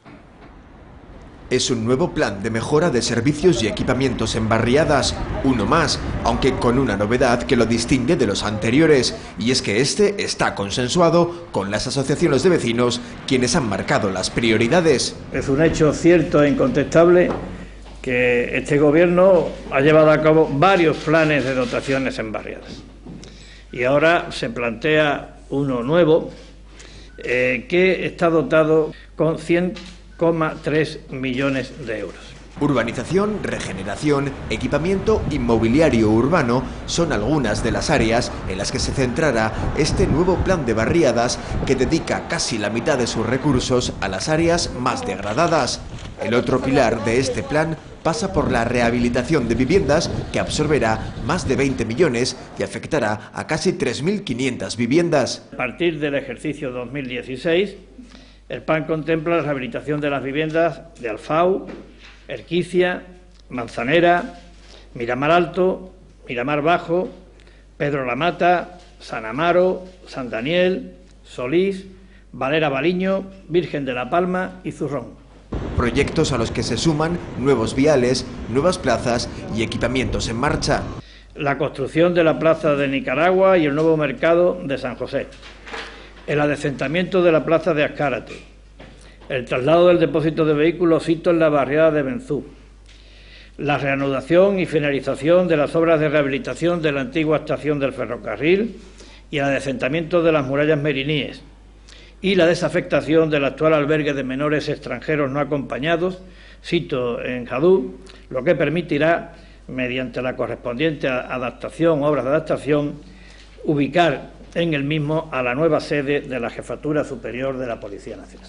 [SPEAKER 6] Es un nuevo plan de mejora de servicios y equipamientos en barriadas, uno más, aunque con una novedad que lo distingue de los anteriores, y es que este está consensuado con las asociaciones de vecinos, quienes han marcado las prioridades.
[SPEAKER 7] Es un hecho cierto e incontestable que este Gobierno ha llevado a cabo varios planes de dotaciones en barriadas. Y ahora se plantea uno nuevo que está dotado con 100,3 millones de euros.
[SPEAKER 6] Urbanización, regeneración, equipamiento inmobiliario urbano son algunas de las áreas en las que se centrará este nuevo plan de barriadas que dedica casi la mitad de sus recursos a las áreas más degradadas. El otro pilar de este plan pasa por la rehabilitación de viviendas que absorberá más de 20 millones y afectará a casi 3.500 viviendas.
[SPEAKER 7] A partir del ejercicio 2016, el plan contempla la rehabilitación de las viviendas de Alfau, Erquicia, Manzanera, Miramar Alto, Miramar Bajo, Pedro La Mata, San Amaro, San Daniel, Solís, Valera Baliño, Virgen de la Palma y Zurrón.
[SPEAKER 6] Proyectos a los que se suman nuevos viales, nuevas plazas y equipamientos en marcha.
[SPEAKER 7] La construcción de la Plaza de Nicaragua y el nuevo mercado de San José. El adecentamiento de la Plaza de Azcárate. El traslado del depósito de vehículos Sito en la barriada de Benzú. La reanudación y finalización de las obras de rehabilitación de la antigua estación del ferrocarril y el adecentamiento de las murallas meriníes. Y la desafectación del actual albergue de menores extranjeros no acompañados, Sito en Jadú, lo que permitirá, mediante la correspondiente adaptación, obras de adaptación, ubicar en el mismo a la nueva sede de la Jefatura Superior de la Policía Nacional.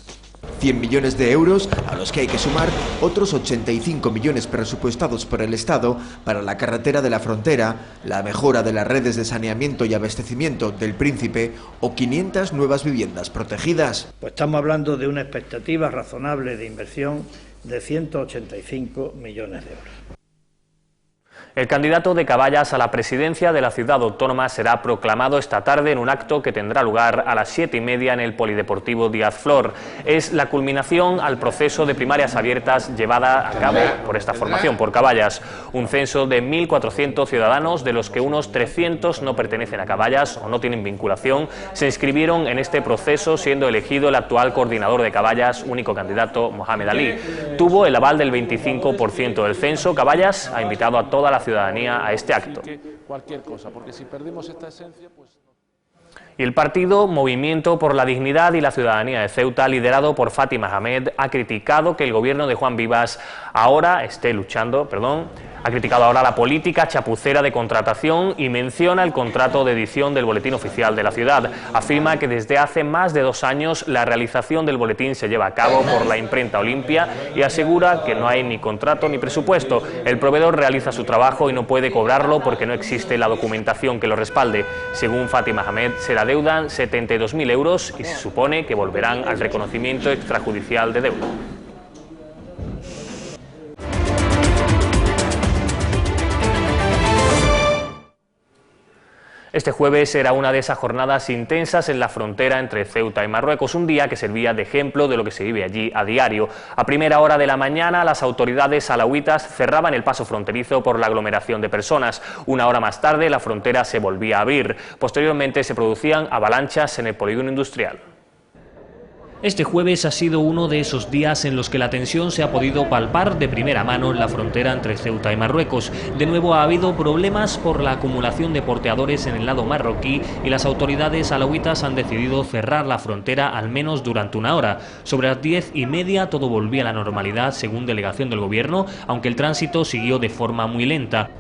[SPEAKER 6] 100 millones de euros, a los que hay que sumar otros 85 millones presupuestados por el Estado para la carretera de la frontera, la mejora de las redes de saneamiento y abastecimiento del Príncipe o 500 nuevas viviendas protegidas.
[SPEAKER 7] Pues estamos hablando de una expectativa razonable de inversión de 185 millones de euros.
[SPEAKER 4] El candidato de Caballas a la presidencia de la ciudad autónoma será proclamado esta tarde en un acto que tendrá lugar a las 7:30 en el Polideportivo Díaz Flor. Es la culminación al proceso de primarias abiertas llevada a cabo por esta formación, por Caballas. Un censo de 1.400 ciudadanos, de los que unos 300 no pertenecen a Caballas o no tienen vinculación, se inscribieron en este proceso, siendo elegido el actual coordinador de Caballas, único candidato, Mohamed Ali. Tuvo el aval del 25% del censo. Caballas ha invitado a toda la ciudadanía a este acto. Y el partido Movimiento por la Dignidad y la Ciudadanía de Ceuta, liderado por Fátima Hamed, ha criticado que el gobierno de Juan Vivas ha criticado ahora la política chapucera de contratación y menciona el contrato de edición del Boletín Oficial de la ciudad. Afirma que desde hace más de 2 años la realización del boletín se lleva a cabo por la imprenta Olimpia y asegura que no hay ni contrato ni presupuesto. El proveedor realiza su trabajo y no puede cobrarlo porque no existe la documentación que lo respalde. Según Fátima Hamed, se le adeudan 72.000 euros y se supone que volverán al reconocimiento extrajudicial de deuda. Este jueves era una de esas jornadas intensas en la frontera entre Ceuta y Marruecos, un día que servía de ejemplo de lo que se vive allí a diario. A primera hora de la mañana, las autoridades alawitas cerraban el paso fronterizo por la aglomeración de personas. Una hora más tarde, la frontera se volvía a abrir. Posteriormente, se producían avalanchas en el polígono industrial.
[SPEAKER 8] Este jueves ha sido uno de esos días en los que la tensión se ha podido palpar de primera mano en la frontera entre Ceuta y Marruecos. De nuevo ha habido problemas por la acumulación de porteadores en el lado marroquí y las autoridades alawitas han decidido cerrar la frontera al menos durante una hora. Sobre las 10:30 todo volvía a la normalidad según delegación del gobierno, aunque el tránsito siguió de forma muy lenta.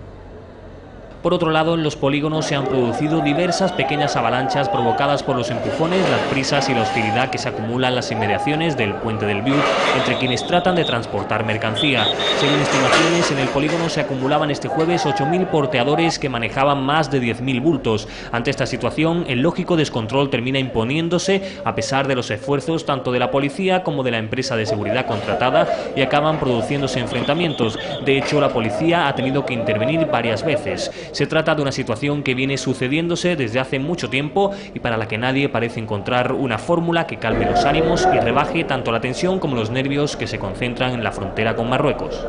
[SPEAKER 8] Por otro lado, en los polígonos se han producido diversas pequeñas avalanchas provocadas por los empujones, las prisas y la hostilidad que se acumulan en las inmediaciones del puente del Biut entre quienes tratan de transportar mercancía. Según estimaciones, en el polígono se acumulaban este jueves 8.000 porteadores que manejaban más de 10.000 bultos. Ante esta situación, el lógico descontrol termina imponiéndose a pesar de los esfuerzos tanto de la policía como de la empresa de seguridad contratada y acaban produciéndose enfrentamientos. De hecho, la policía ha tenido que intervenir varias veces. Se trata de una situación que viene sucediéndose desde hace mucho tiempo y para la que nadie parece encontrar una fórmula que calme los ánimos y rebaje tanto la tensión como los nervios que se concentran en la frontera con Marruecos.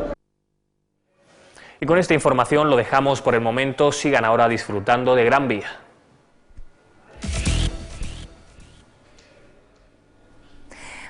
[SPEAKER 4] Y con esta información lo dejamos por el momento. Sigan ahora disfrutando de Gran Vía.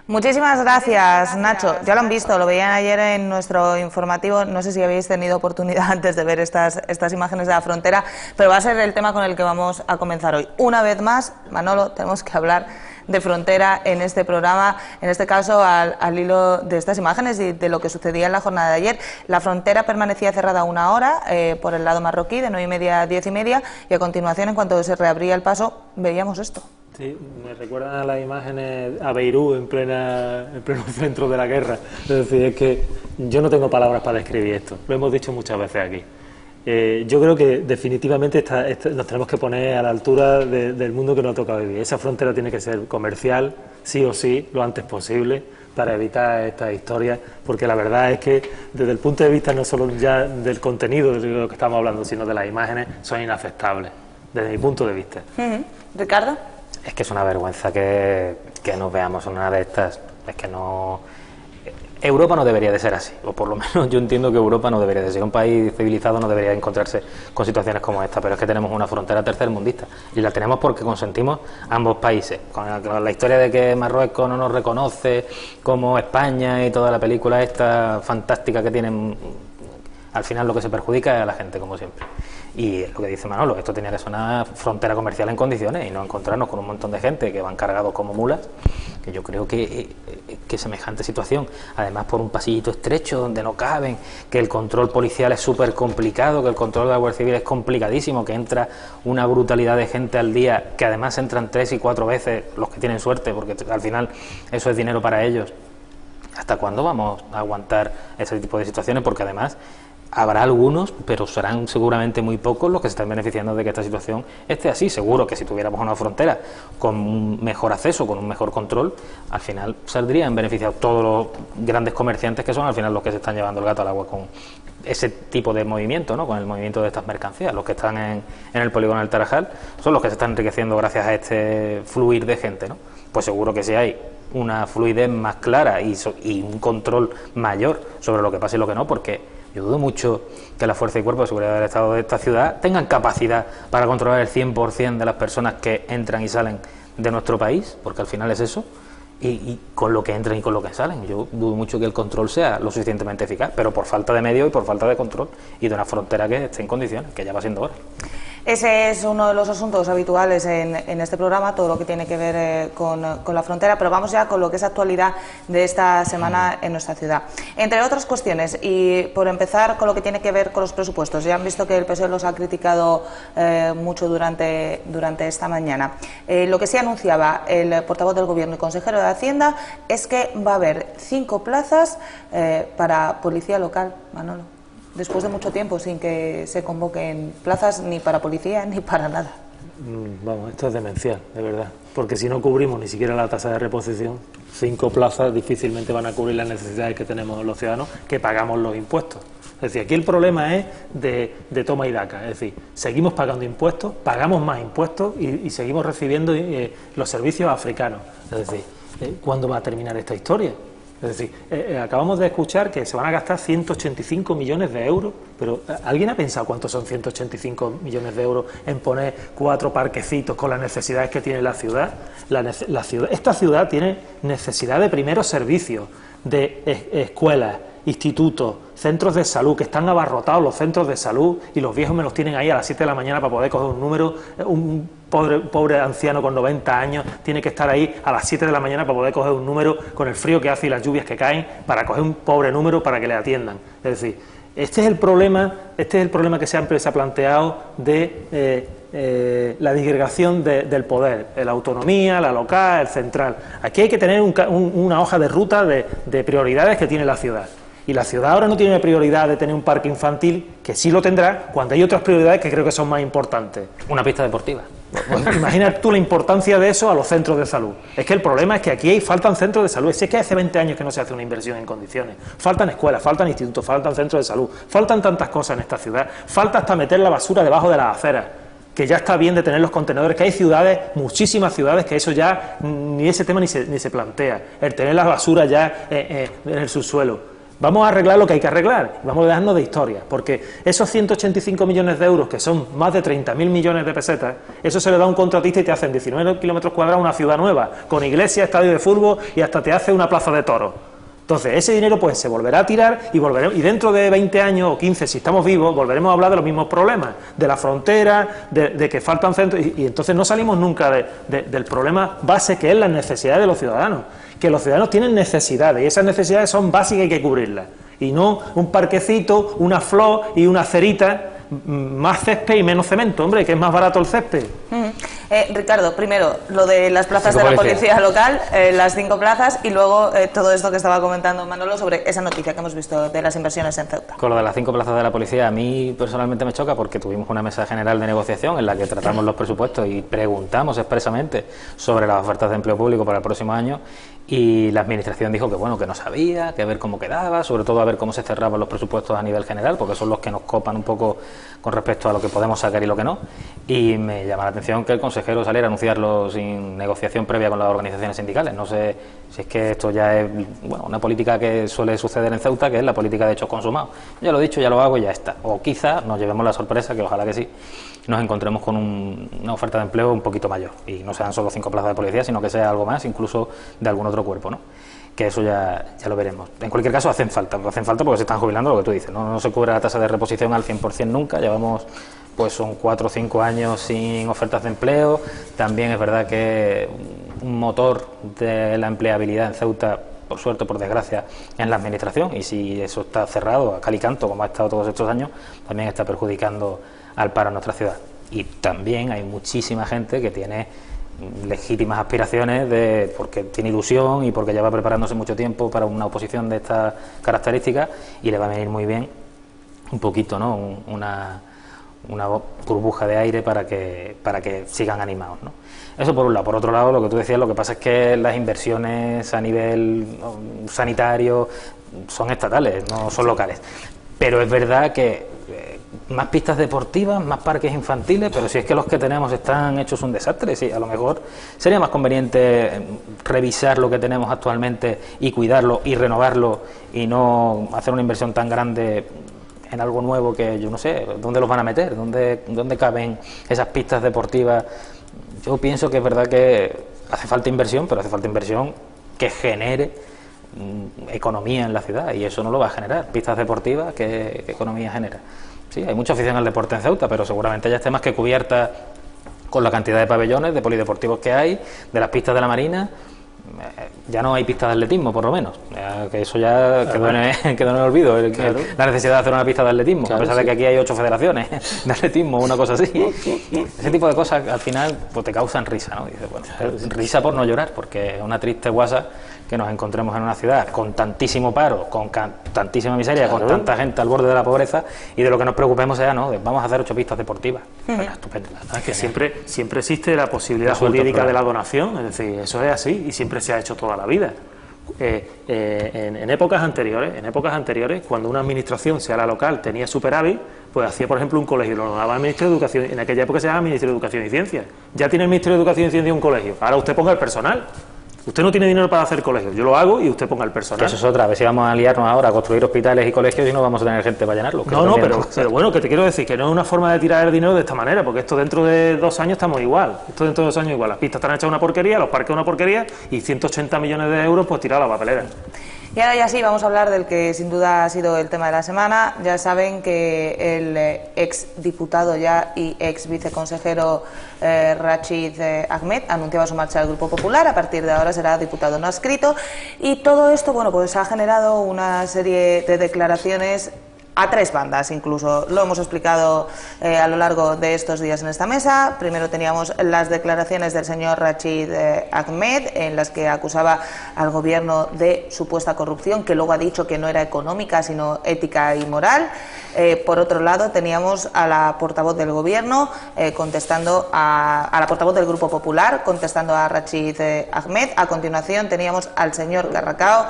[SPEAKER 1] Muchísimas gracias, Nacho. Ya lo han visto, lo veían ayer en nuestro informativo. No sé si habéis tenido oportunidad antes de ver estas imágenes de la frontera, pero va a ser el tema con el que vamos a comenzar hoy. Una vez más, Manolo, tenemos que hablar de frontera en este programa, en este caso al hilo de estas imágenes y de lo que sucedía en la jornada de ayer. La frontera permanecía cerrada 1 hora por el lado marroquí, de 9:30 a 10:30, y a continuación, en cuanto se reabría el paso, veíamos esto.
[SPEAKER 2] Sí, me recuerdan a las imágenes a Beirut en pleno centro de la guerra. Es decir, es que yo no tengo palabras para describir esto, lo hemos dicho muchas veces aquí. Yo creo que definitivamente nos tenemos que poner a la altura del mundo que nos toca vivir. Esa frontera tiene que ser comercial, sí o sí, lo antes posible, para evitar estas historias, porque la verdad es que desde el punto de vista no solo ya del contenido de lo que estamos hablando, sino de las imágenes, son inaceptables, desde mi punto de vista.
[SPEAKER 1] ¿Ricardo?
[SPEAKER 3] Es que es una vergüenza que nos veamos en una de estas. Es que no... Europa no debería de ser así, o por lo menos yo entiendo que Europa no debería de ser. Un país civilizado no debería encontrarse con situaciones como esta, pero es que tenemos una frontera tercermundista y la tenemos porque consentimos ambos países. Con la historia de que Marruecos no nos reconoce como España y toda la película esta fantástica que tienen, al final lo que se perjudica es a la gente, como siempre. Y lo que dice Manolo, esto tenía que ser una frontera comercial en condiciones y no encontrarnos con un montón de gente que van cargados como mulas, que yo creo que semejante situación, además por un pasillito estrecho donde no caben, que el control policial es súper complicado, que el control de la Guardia Civil es complicadísimo, que entra una brutalidad de gente al día, que además entran 3 y 4 veces los que tienen suerte, porque al final eso es dinero para ellos. ¿Hasta cuándo vamos a aguantar ese tipo de situaciones? Porque además habrá algunos, pero serán seguramente muy pocos los que se están beneficiando de que esta situación esté así. Seguro que si tuviéramos una frontera con un mejor acceso, con un mejor control, al final saldrían beneficiados todos los grandes comerciantes que son al final los que se están llevando el gato al agua con ese tipo de movimiento, ¿no? Con el movimiento de estas mercancías. Los que están en el polígono del Tarajal son los que se están enriqueciendo gracias a este fluir de gente, ¿no? Pues seguro que si hay una fluidez más clara y un control mayor sobre lo que pasa y lo que no, porque yo dudo mucho que la Fuerza y Cuerpo de Seguridad del Estado de esta ciudad tengan capacidad para controlar el 100% de las personas que entran y salen de nuestro país, porque al final es eso, y con lo que entran y con lo que salen. Yo dudo mucho que el control sea lo suficientemente eficaz, pero por falta de medios y por falta de control y de una frontera que esté en condiciones, que ya va siendo hora.
[SPEAKER 1] Ese es uno de los asuntos habituales en este programa, todo lo que tiene que ver con la frontera, pero vamos ya con lo que es actualidad de esta semana en nuestra ciudad. Entre otras cuestiones, y por empezar con lo que tiene que ver con los presupuestos, ya han visto que el PSOE los ha criticado mucho durante esta mañana. Lo que sí anunciaba el portavoz del Gobierno y consejero de Hacienda es que va a haber 5 plazas para policía local, Manolo. Después de mucho tiempo sin que se convoquen plazas ni para policía ni para nada.
[SPEAKER 2] Vamos, esto es demencial, de verdad. Porque si no cubrimos ni siquiera la tasa de reposición, 5 plazas difícilmente van a cubrir las necesidades que tenemos los ciudadanos que pagamos los impuestos. Es decir, aquí el problema es de toma y daca. Es decir, seguimos pagando impuestos, pagamos más impuestos y seguimos recibiendo los servicios africanos. Es decir, ¿cuándo va a terminar esta historia? Es decir, acabamos de escuchar que se van a gastar 185 millones de euros, pero ¿alguien ha pensado cuántos son 185 millones de euros en poner 4 parquecitos con las necesidades que tiene la ciudad? Esta ciudad tiene necesidad de primeros servicios, de escuelas, institutos, centros de salud, que están abarrotados los centros de salud y los viejos me los tienen ahí a las 7 de la mañana para poder coger un número. Un pobre anciano con 90 años tiene que estar ahí a las 7 de la mañana para poder coger un número con el frío que hace y las lluvias que caen, para coger un pobre número para que le atiendan. Es decir, este es el problema que siempre se ha planteado de la disgregación del poder, la autonomía, la local, el central. Aquí hay que tener una hoja de ruta de prioridades que tiene la ciudad. Y la ciudad ahora no tiene prioridad de tener un parque infantil, que sí lo tendrá cuando hay otras prioridades que creo que son más importantes.
[SPEAKER 3] Una pista deportiva.
[SPEAKER 2] Pues, imagina tú la importancia de eso a los centros de salud. Es que el problema es que aquí faltan centros de salud. Es que hace 20 años que no se hace una inversión en condiciones. Faltan escuelas, faltan institutos, faltan centros de salud, faltan tantas cosas en esta ciudad. Falta hasta meter la basura debajo de las aceras, que ya está bien de tener los contenedores, que hay ciudades, muchísimas ciudades, que eso ya, ni ese tema ni se plantea, el tener la basura ya en el subsuelo. Vamos a arreglar lo que hay que arreglar, vamos a dejarnos de historias, porque esos 185 millones de euros, que son más de 30.000 millones de pesetas, eso se le da a un contratista y te hacen 19 kilómetros cuadrados una ciudad nueva, con iglesia, estadio de fútbol y hasta te hace una plaza de toros. Entonces, ese dinero pues se volverá a tirar y dentro de 20 años o 15, si estamos vivos, volveremos a hablar de los mismos problemas, de la frontera, de que faltan centros, y entonces no salimos nunca del problema base, que es la necesidad de los ciudadanos. Que los ciudadanos tienen necesidades y esas necesidades son básicas y hay que cubrirlas. Y no un parquecito, una flor y una cerita, más césped y menos cemento, hombre, que es más barato el césped.
[SPEAKER 1] Ricardo, primero, lo de las plazas de la policía local, las 5 plazas, y luego todo esto que estaba comentando Manolo sobre esa noticia que hemos visto de las inversiones en Ceuta.
[SPEAKER 3] Con lo de las 5 plazas de la policía, a mí personalmente me choca porque tuvimos una mesa general de negociación en la que tratamos los presupuestos y preguntamos expresamente sobre las ofertas de empleo público para el próximo año, y la administración dijo que bueno, que no sabía, que a ver cómo quedaba, sobre todo a ver cómo se cerraban los presupuestos a nivel general, porque son los que nos copan un poco con respecto a lo que podemos sacar y lo que no. Y me llama la atención que el consejero saliera a anunciarlo sin negociación previa con las organizaciones sindicales. No sé si es que esto ya es una política que suele suceder en Ceuta, que es la política de hechos consumados. Ya lo he dicho, ya lo hago y ya está. O quizá nos llevemos la sorpresa, que ojalá que sí, nos encontremos con una oferta de empleo un poquito mayor y no sean solo 5 plazas de policía, sino que sea algo más, incluso de algún otro cuerpo, ¿no? Que eso ya lo veremos. En cualquier caso hacen falta porque se están jubilando, lo que tú dices, no se cubre la tasa de reposición al 100% nunca. Llevamos, pues son 4 o 5 años sin ofertas de empleo. También es verdad que un motor de la empleabilidad en Ceuta, por suerte o por desgracia, es la administración, y si eso está cerrado a cal y canto como ha estado todos estos años, también está perjudicando al paro en nuestra ciudad. Y también hay muchísima gente que tiene legítimas aspiraciones porque tiene ilusión y porque lleva preparándose mucho tiempo para una oposición de estas características, y le va a venir muy bien un poquito, ¿no? una burbuja de aire para que sigan animados, ¿no? Eso por un lado. Por otro lado, lo que tú decías, lo que pasa es que las inversiones a nivel sanitario son estatales, no son locales. Pero es verdad que más pistas deportivas, más parques infantiles, pero si es que los que tenemos están hechos un desastre, sí, a lo mejor sería más conveniente revisar lo que tenemos actualmente y cuidarlo y renovarlo, y no hacer una inversión tan grande en algo nuevo que yo no sé dónde los van a meter, dónde caben esas pistas deportivas. Yo pienso que es verdad que hace falta inversión, pero hace falta inversión que genere economía en la ciudad, y eso no lo va a generar. Pistas deportivas, ¿qué economía genera? Sí, hay mucha afición al deporte en Ceuta, pero seguramente ya esté más que cubierta con la cantidad de pabellones, de polideportivos que hay, de las pistas de la Marina. Ya no hay pistas de atletismo, por lo menos, que eso ya quedó en el olvido, la necesidad de hacer una pista de atletismo, a pesar de que aquí hay 8 federaciones de atletismo, una cosa así. Ese tipo de cosas al final pues te causan risa, ¿no? Dices, bueno, risa por no llorar, porque es una triste guasa que nos encontremos en una ciudad con tantísimo paro, con tantísima miseria, con tanta gente al borde de la pobreza, y de lo que nos preocupemos sea, ¿no?, vamos a hacer 8 pistas deportivas. Bueno, estupendo.
[SPEAKER 2] Es que siempre existe la posibilidad jurídica de la donación, es decir, eso es así y siempre se ha hecho toda la vida. En épocas anteriores, cuando una administración, sea la local, tenía superávit, pues hacía, por ejemplo, un colegio, lo daba el Ministerio de Educación. En aquella época se llamaba Ministerio de Educación y Ciencia. Ya tiene el Ministerio de Educación y Ciencia un colegio, ahora usted ponga el personal. Usted no tiene dinero para hacer colegios, yo lo hago y usted ponga el personal.
[SPEAKER 3] Que eso es otra, a ver si vamos a liarnos ahora a construir hospitales y colegios y no vamos a tener gente para llenarlos.
[SPEAKER 2] No, pero bueno, que te quiero decir que no es una forma de tirar el dinero de esta manera, porque esto dentro de 2 años estamos igual. Esto dentro de 2 años igual. Las pistas están hechas una porquería, los parques una porquería, y 180 millones de euros pues tirados a la papelera.
[SPEAKER 1] Y ahora ya sí, vamos a hablar del que sin duda ha sido el tema de la semana. Ya saben que el ex diputado ya y ex viceconsejero Rachid Ahmed anunciaba su marcha al Grupo Popular. A partir de ahora será diputado no adscrito, y todo esto, bueno, pues ha generado una serie de declaraciones a 3 bandas, incluso lo hemos explicado a lo largo de estos días en esta mesa. Primero teníamos las declaraciones del señor Rachid Ahmed, en las que acusaba al gobierno de supuesta corrupción, que luego ha dicho que no era económica sino ética y moral. Por otro lado teníamos a la portavoz del gobierno contestando a la portavoz del Grupo Popular contestando a Rachid Ahmed. A continuación teníamos al señor Carracao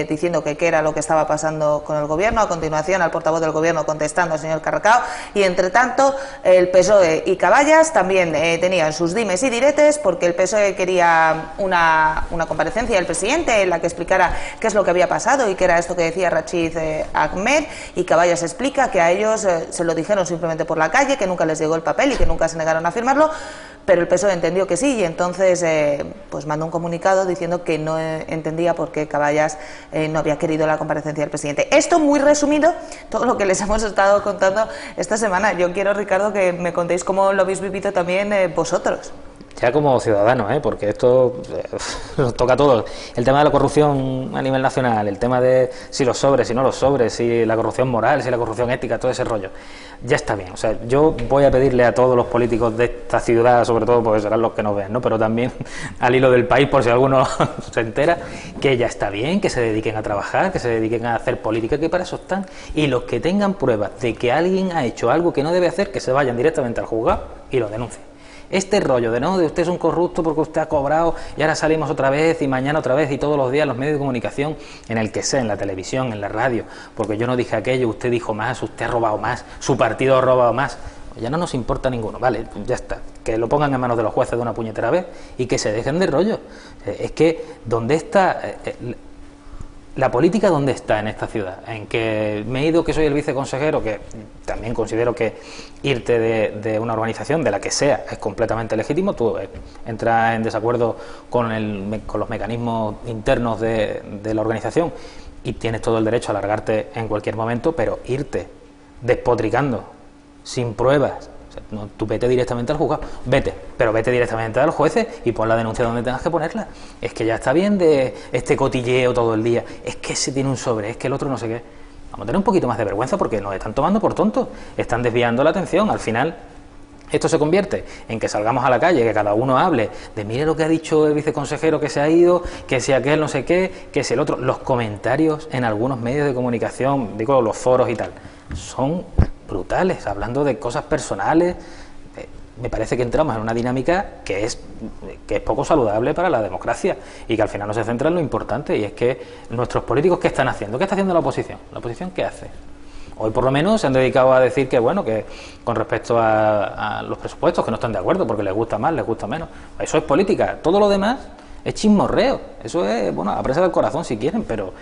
[SPEAKER 1] diciendo que qué era lo que estaba pasando con el gobierno. A continuación al portavoz del gobierno contestando al señor Carracao, y entre tanto el PSOE y Caballas también tenían sus dimes y diretes, porque el PSOE quería una comparecencia del presidente en la que explicara qué es lo que había pasado y qué era esto que decía Rachid Ahmed, y Caballas explica que a ellos se lo dijeron simplemente por la calle, que nunca les llegó el papel y que nunca se negaron a firmarlo, pero el PSOE entendió que sí, y entonces pues mandó un comunicado diciendo que no entendía por qué Caballas no había querido la comparecencia del presidente. Esto muy resumido, todo lo que les hemos estado contando esta semana. Yo quiero, Ricardo, que me contéis cómo lo habéis vivido también vosotros.
[SPEAKER 3] ya como ciudadanos, porque esto nos toca a todos. El tema de la corrupción a nivel nacional, el tema de si los sobres, si no los sobres, si la corrupción moral, si la corrupción ética, todo ese rollo, ya está bien. O sea, yo voy a pedirle a todos los políticos de esta ciudad, sobre todo porque serán los que nos ven, ¿no?, pero también al hilo del país, por si alguno se entera, que ya está bien, que se dediquen a trabajar, que se dediquen a hacer política, que para eso están. Y los que tengan pruebas de que alguien ha hecho algo que no debe hacer, que se vayan directamente al juzgado y lo denuncien. Este rollo de no, de usted es un corrupto porque usted ha cobrado y ahora salimos otra vez y mañana otra vez y todos los días en los medios de comunicación, en el que sea, en la televisión, en la radio, porque yo no dije aquello, usted dijo más, usted ha robado más, su partido ha robado más. Pues ya no nos importa ninguno, vale, ya está, que lo pongan en manos de los jueces de una puñetera vez y que se dejen de rollo. Es que, ¿dónde está la política? ¿Dónde está en esta ciudad? En que me he ido, que soy el viceconsejero, que también considero que irte de una organización, de la que sea, es completamente legítimo. Tú entras en desacuerdo con los mecanismos internos de la organización y tienes todo el derecho a largarte en cualquier momento, pero irte despotricando, sin pruebas. O sea, no, tú vete directamente al juzgado, pero vete directamente a los jueces y pon la denuncia donde tengas que ponerla. Es que ya está bien de este cotilleo todo el día, es que ese tiene un sobre, es que el otro no sé qué. Vamos a tener un poquito más de vergüenza porque nos están tomando por tontos, están desviando la atención. Al final esto se convierte en que salgamos a la calle, que cada uno hable de mire lo que ha dicho el viceconsejero que se ha ido, que si aquel no sé qué, que si el otro. Los comentarios en algunos medios de comunicación, digo los foros y tal, son brutales, hablando de cosas personales. Me parece que entramos en una dinámica que es poco saludable para la democracia y que al final no se centra en lo importante, y es que nuestros políticos, ¿qué están haciendo? ¿Qué está haciendo la oposición? ¿La oposición qué hace? Hoy por lo menos se han dedicado a decir que bueno, que con respecto a los presupuestos, que no están de acuerdo porque les gusta más, les gusta menos. Eso es política. Todo lo demás es chismorreo. Eso es, bueno, a presa del corazón si quieren, pero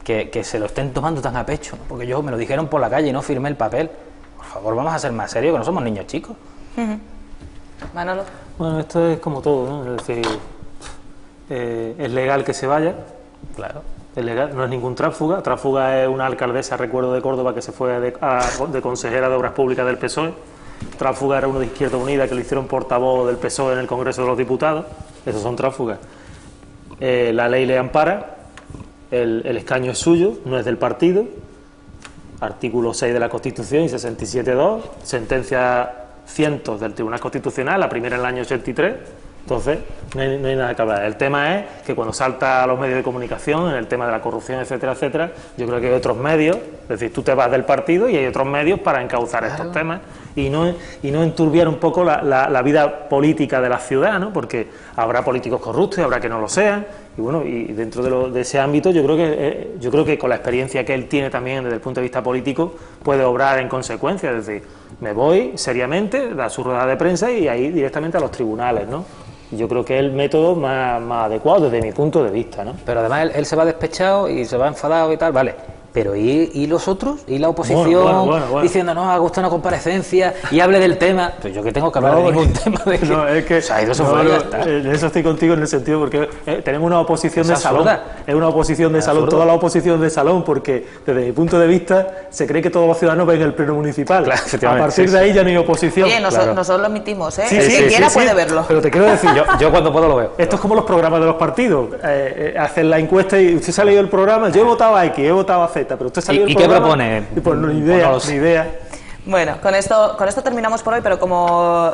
[SPEAKER 3] que se lo estén tomando tan a pecho, ¿no? Porque yo me lo dijeron por la calle y no firmé el papel. Por favor, vamos a ser más serios, que no somos niños chicos.
[SPEAKER 1] Manolo.
[SPEAKER 2] Bueno, esto es como todo, ¿no? Es decir, es legal que se vaya,
[SPEAKER 3] Claro.
[SPEAKER 2] es legal, no es ningún tránsfuga. Tránsfuga es una alcaldesa, recuerdo, de Córdoba, que se fue de consejera de Obras Públicas del PSOE. Tránsfuga era uno de Izquierda Unida, que lo hicieron portavoz del PSOE en el Congreso de los Diputados. Esos son tránsfugas. La ley le ampara, el escaño es suyo, no es del partido. Artículo 6 de la Constitución y 67.2, sentencia cientos del Tribunal Constitucional, la primera en el año 83. Entonces, no hay nada que hablar. El tema es que cuando salta a los medios de comunicación, en el tema de la corrupción, etcétera, etcétera, yo creo que hay otros medios, es decir, tú te vas del partido y hay otros medios para encauzar estos temas y no enturbiar un poco la vida política de la ciudad, ¿no? Porque habrá políticos corruptos y habrá que no lo sean, y bueno, y dentro de ese ámbito yo creo que con la experiencia que él tiene también desde el punto de vista político puede obrar en consecuencia, es decir, me voy seriamente, da su rueda de prensa y ahí directamente a los tribunales, ¿no? Yo creo que es el método más adecuado desde mi punto de vista, ¿no?
[SPEAKER 3] Pero además él se va despechado y se va enfadado y tal, vale. Pero ¿y los otros? ¿Y la oposición? Bueno. Diciendo, no, haga usted una comparecencia y hable del tema. Pues yo que tengo que hablar de ningún tema. De que
[SPEAKER 2] no, es que
[SPEAKER 3] se ha ido ya está.
[SPEAKER 2] En eso estoy contigo en el sentido porque tenemos una oposición de salón. Es una oposición de salón,
[SPEAKER 3] absurdo.
[SPEAKER 2] toda la oposición de salón, porque desde mi punto de vista se cree que todos los ciudadanos ven el pleno municipal.
[SPEAKER 3] Claro,
[SPEAKER 2] a partir de ahí ya no hay oposición.
[SPEAKER 1] Oye, nosotros lo emitimos, ¿eh?
[SPEAKER 2] Sí,
[SPEAKER 1] El que quiera puede verlo.
[SPEAKER 2] Pero te quiero decir,
[SPEAKER 3] Yo cuando puedo lo veo.
[SPEAKER 2] esto es como los programas de los partidos. Hacen la encuesta y usted se ha leído el programa, yo he votado a X, he votado a Z, pero usted se ha leído el
[SPEAKER 3] ¿Y qué
[SPEAKER 2] programa.
[SPEAKER 3] propone?
[SPEAKER 2] Y pues ni
[SPEAKER 3] Pues
[SPEAKER 2] idea,
[SPEAKER 3] no lo sé.
[SPEAKER 2] ni idea.
[SPEAKER 1] Bueno, con esto terminamos por hoy, pero como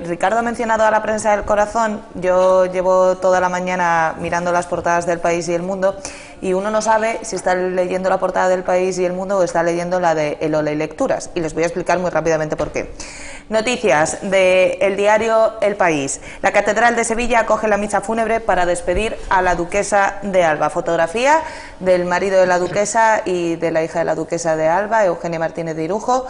[SPEAKER 1] Ricardo ha mencionado a la prensa del corazón, yo llevo toda la mañana mirando las portadas del País y El Mundo y uno no sabe si está leyendo la portada del País y El Mundo o está leyendo la de El Ola y Lecturas, y les voy a explicar muy rápidamente por qué. Noticias del diario El País. La Catedral de Sevilla acoge la misa fúnebre para despedir a la duquesa de Alba. Fotografía del marido de la duquesa y de la hija de la duquesa de Alba, Eugenia Martínez de Irujo,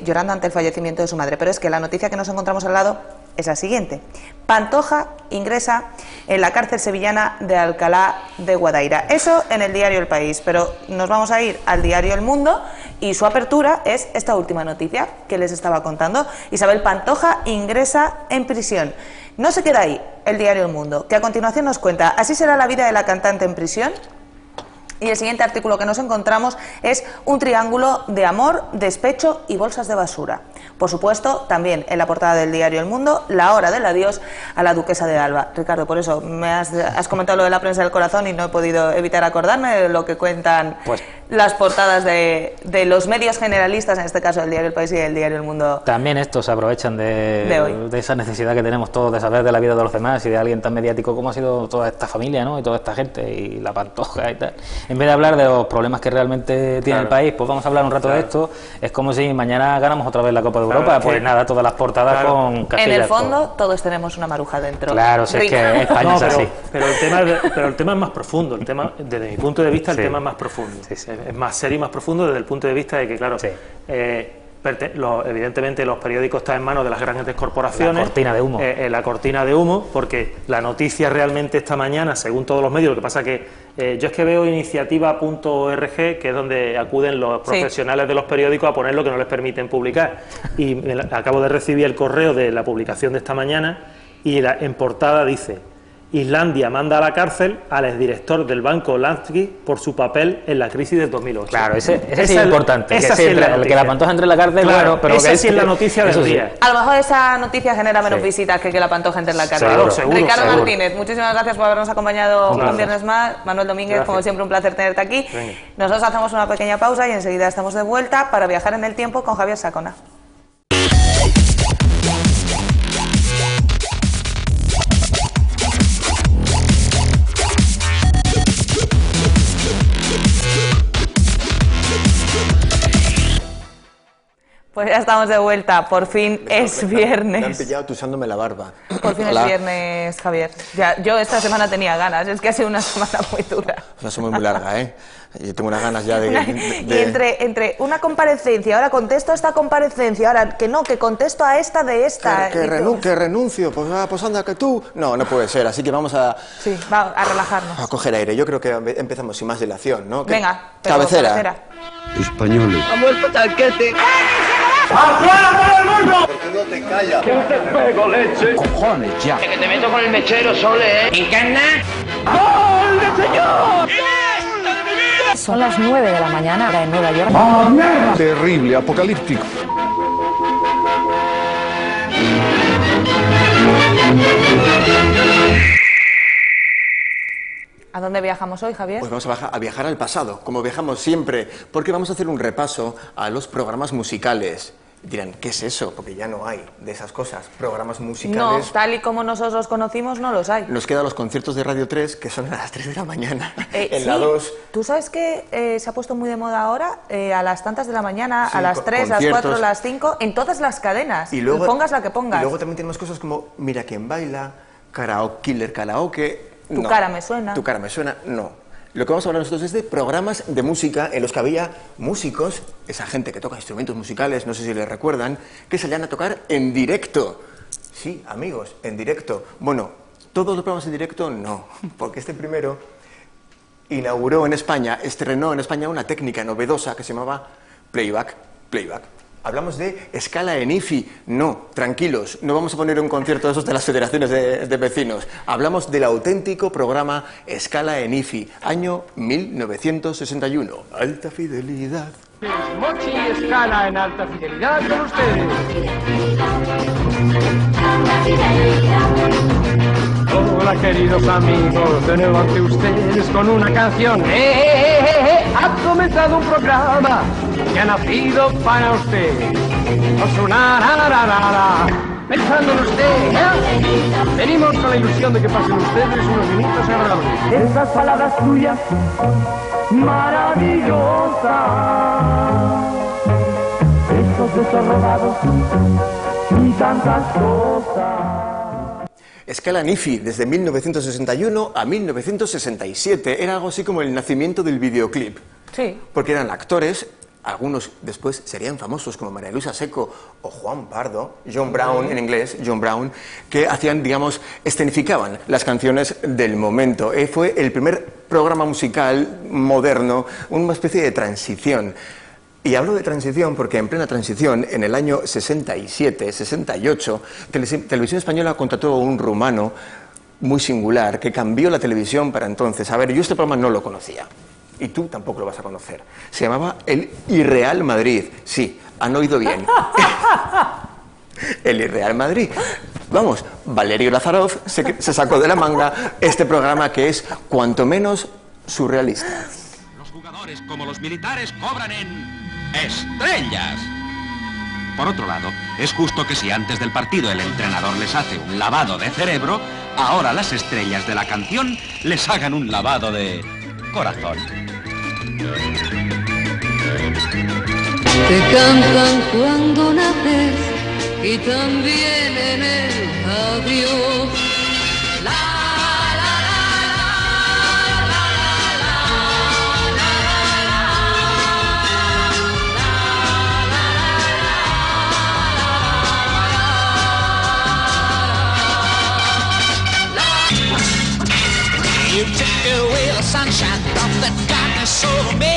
[SPEAKER 1] llorando ante el fallecimiento de su madre. Pero es que la noticia que nos encontramos al lado es la siguiente. Pantoja ingresa en la cárcel sevillana de Alcalá de Guadaira. Eso en el diario El País, pero nos vamos a ir al diario El Mundo y su apertura es esta última noticia que les estaba contando. Isabel Pantoja ingresa en prisión. No se queda ahí el diario El Mundo, que a continuación nos cuenta: así será la vida de la cantante en prisión. Y el siguiente artículo que nos encontramos es un triángulo de amor, despecho y bolsas de basura. Por supuesto, también en la portada del diario El Mundo, la hora del adiós a la duquesa de Alba. Ricardo, por eso me has comentado lo de la prensa del corazón y no he podido evitar acordarme de lo que cuentan las portadas de los medios generalistas, en este caso el diario El País y el diario El Mundo.
[SPEAKER 3] También estos se aprovechan de esa necesidad que tenemos todos de saber de la vida de los demás y de alguien tan mediático como ha sido toda esta familia, ¿no? Y toda esta gente y la Pantoja y tal. En vez de hablar de los problemas que realmente tiene el país, pues vamos a hablar un rato de esto. Es como si mañana ganamos otra vez la Copa de Europa. Pues nada, todas las portadas con Casillas.
[SPEAKER 1] En el fondo, todos tenemos una maruja dentro.
[SPEAKER 3] Claro, si es que España es así.
[SPEAKER 2] Pero el tema es más profundo. El tema, desde mi punto de vista, el tema es más profundo. Es más serio y más profundo desde el punto de vista de que, claro, evidentemente los periódicos están en manos de las grandes corporaciones.
[SPEAKER 3] La cortina de humo.
[SPEAKER 2] La cortina de humo, porque la noticia realmente esta mañana, según todos los medios, lo que pasa que yo es que veo iniciativa.org, que es donde acuden los profesionales de los periódicos a poner lo que no les permiten publicar. Y acabo de recibir el correo de la publicación de esta mañana y en portada dice: Islandia manda a la cárcel al exdirector del banco Lansky por su papel en la crisis del 2008.
[SPEAKER 3] Claro, ese sí es importante. Que la Pantoja entre en la cárcel,
[SPEAKER 2] claro, pero
[SPEAKER 3] esa
[SPEAKER 2] sí es la noticia del día.
[SPEAKER 1] A lo mejor esa noticia genera menos visitas que la Pantoja entre en la cárcel.
[SPEAKER 2] Seguro,
[SPEAKER 1] Ricardo Martínez, muchísimas gracias por habernos acompañado un viernes más. Manuel Domínguez, como siempre, un placer tenerte aquí. Nosotros hacemos una pequeña pausa y enseguida estamos de vuelta para viajar en el tiempo con Javier Sacona. Pues ya estamos de vuelta, por fin es viernes.
[SPEAKER 9] Me han pillado tusándome la barba.
[SPEAKER 1] Por fin es viernes, Javier. Yo esta semana tenía ganas, es que ha sido una semana muy dura.
[SPEAKER 9] Una semana muy larga, ¿eh? Yo tengo unas ganas ya de...
[SPEAKER 1] Y entre una comparecencia, ahora contesto a esta comparecencia, ahora que no, que contesto a esta de esta...
[SPEAKER 9] Que renuncio, pues anda que tú... No puede ser, así que vamos a...
[SPEAKER 1] Sí, vamos a relajarnos.
[SPEAKER 9] A coger aire, yo creo que empezamos sin más dilación, ¿no?
[SPEAKER 1] Venga,
[SPEAKER 9] cabecera.
[SPEAKER 10] Españoles.
[SPEAKER 11] ¡Ha muerto Tanquete!
[SPEAKER 10] ¡Afuera todo el mundo!
[SPEAKER 11] ¿Por qué no te callas?
[SPEAKER 10] ¡Que te pego leche!
[SPEAKER 11] ¡Cojones ya!
[SPEAKER 10] ¡Que te meto con el mechero, Sole,
[SPEAKER 11] ¿Encarna?
[SPEAKER 10] ¡Gol de señor!
[SPEAKER 12] Son las 9 de la mañana en Nueva York.
[SPEAKER 10] ¡Ah, mierda! Terrible, apocalíptico.
[SPEAKER 1] ¿A dónde viajamos hoy, Javier?
[SPEAKER 9] Pues vamos a viajar al pasado, como viajamos siempre, porque vamos a hacer un repaso a los programas musicales. Dirán, ¿qué es eso? Porque ya no hay de esas cosas, programas musicales.
[SPEAKER 1] No, tal y como nosotros los conocimos, no los hay.
[SPEAKER 9] Nos quedan los conciertos de Radio 3, que son a las 3 de la mañana, en
[SPEAKER 1] sí,
[SPEAKER 9] la 2.
[SPEAKER 1] ¿Tú sabes que se ha puesto muy de moda ahora? A las tantas de la mañana,
[SPEAKER 9] sí,
[SPEAKER 1] a las 3,
[SPEAKER 9] conciertos.
[SPEAKER 1] las 4, las 5, en todas las cadenas.
[SPEAKER 9] Y luego,
[SPEAKER 1] pongas la que pongas.
[SPEAKER 9] Y luego también tenemos cosas como Mira quién baila, Karaoke, Killer Karaoke...
[SPEAKER 1] Tu cara me suena.
[SPEAKER 9] Tu cara me suena, no. Lo que vamos a hablar nosotros es de programas de música en los que había músicos, esa gente que toca instrumentos musicales, no sé si les recuerdan, que salían a tocar en directo. Sí, amigos, en directo. Bueno, todos los programas en directo no, porque este primero inauguró en España, estrenó en España una técnica novedosa que se llamaba playback. Hablamos de escala en IFI. No, tranquilos, no vamos a poner un concierto de esos de las federaciones de vecinos. Hablamos del auténtico programa Escala en IFI, año 1961. Alta fidelidad.
[SPEAKER 10] Mochi y Escala en alta fidelidad con ustedes. Hola queridos amigos, de nuevo ante ustedes con una canción. Ha comenzado un programa que ha nacido para usted. Os una pensando en usted, venimos con la ilusión de que pasen ustedes unos minutos agradables. Esas palabras tuyas maravillosas, esos besos robados y tantas cosas.
[SPEAKER 9] Escala en IFI, desde 1961 a 1967. Era algo así como el nacimiento del videoclip.
[SPEAKER 1] Sí.
[SPEAKER 9] Porque eran actores, algunos después serían famosos, como María Luisa Seco o Juan Pardo, John Brown en inglés, John Brown, que hacían, digamos, escenificaban las canciones del momento. Fue el primer programa musical moderno, una especie de transición. Y hablo de transición porque en plena transición, en el año 67, 68, Televisión Española contrató a un rumano muy singular que cambió la televisión para entonces. A ver, yo este programa no lo conocía. Y tú tampoco lo vas a conocer. Se llamaba El Irreal Madrid. Sí, Han oído bien. El Real Madrid. Vamos, Valerio Lázarov se sacó de la manga este programa que es cuanto menos surrealista.
[SPEAKER 13] Los jugadores, como los militares, cobran en estrellas. Por otro lado, es justo que si antes del partido el entrenador les hace un lavado de cerebro, ahora las estrellas de la canción les hagan un lavado de corazón.
[SPEAKER 14] Te cantan cuando naces y también en el adiós.
[SPEAKER 15] You took away the sunshine, brought the darkness over me.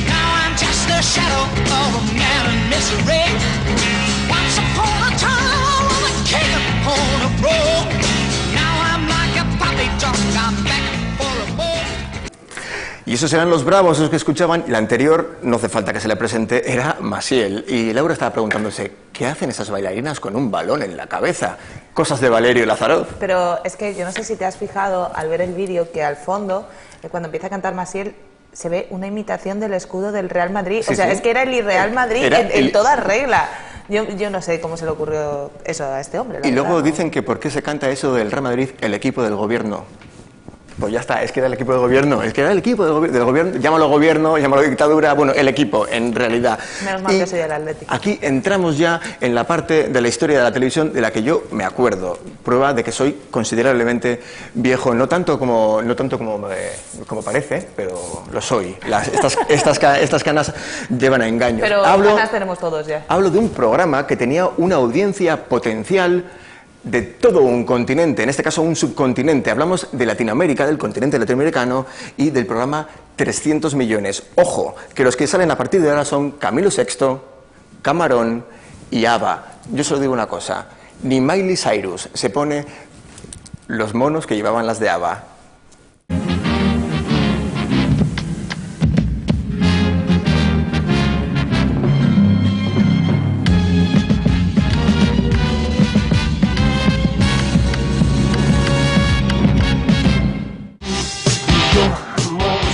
[SPEAKER 15] Now I'm just a shadow of a man in misery. Once upon a time I was a king upon a roll. Now I'm like a puppy dog, I'm back for a bone.
[SPEAKER 9] Y esos eran los bravos, esos que escuchaban. La anterior, no hace falta que se le presente, era Maciel. Y Laura estaba preguntándose, ¿qué hacen esas bailarinas con un balón en la cabeza? Cosas de Valerio Lázarov.
[SPEAKER 1] Pero es que yo no sé si te has fijado al ver el vídeo que al fondo, cuando empieza a cantar Maciel, se ve una imitación del escudo del Real Madrid.
[SPEAKER 9] Sí,
[SPEAKER 1] o sea,
[SPEAKER 9] sí.
[SPEAKER 1] Es que era el Real Madrid
[SPEAKER 9] Era
[SPEAKER 1] en toda regla. Yo no sé cómo se le ocurrió eso a este hombre.
[SPEAKER 9] Y luego dicen que por qué se canta eso del Real Madrid, el equipo del gobierno. Pues ya está, es que era el equipo del gobierno, del gobierno, llámalo gobierno, llámalo dictadura, bueno, el equipo, en realidad.
[SPEAKER 1] Menos mal que soy del Atlético.
[SPEAKER 9] Aquí entramos ya en la parte de la historia de la televisión de la que yo me acuerdo, prueba de que soy considerablemente viejo, no tanto como parece, pero lo soy. Estas canas llevan a engaños.
[SPEAKER 1] Pero canas tenemos todos ya.
[SPEAKER 9] Hablo de un programa que tenía una audiencia potencial de todo un continente, en este caso un subcontinente. Hablamos de Latinoamérica, del continente latinoamericano y del programa 300 millones. Ojo, que los que salen a partir de ahora son Camilo VI, Camarón y ABBA. Yo solo digo una cosa, ni Miley Cyrus se pone los monos que llevaban las de ABBA.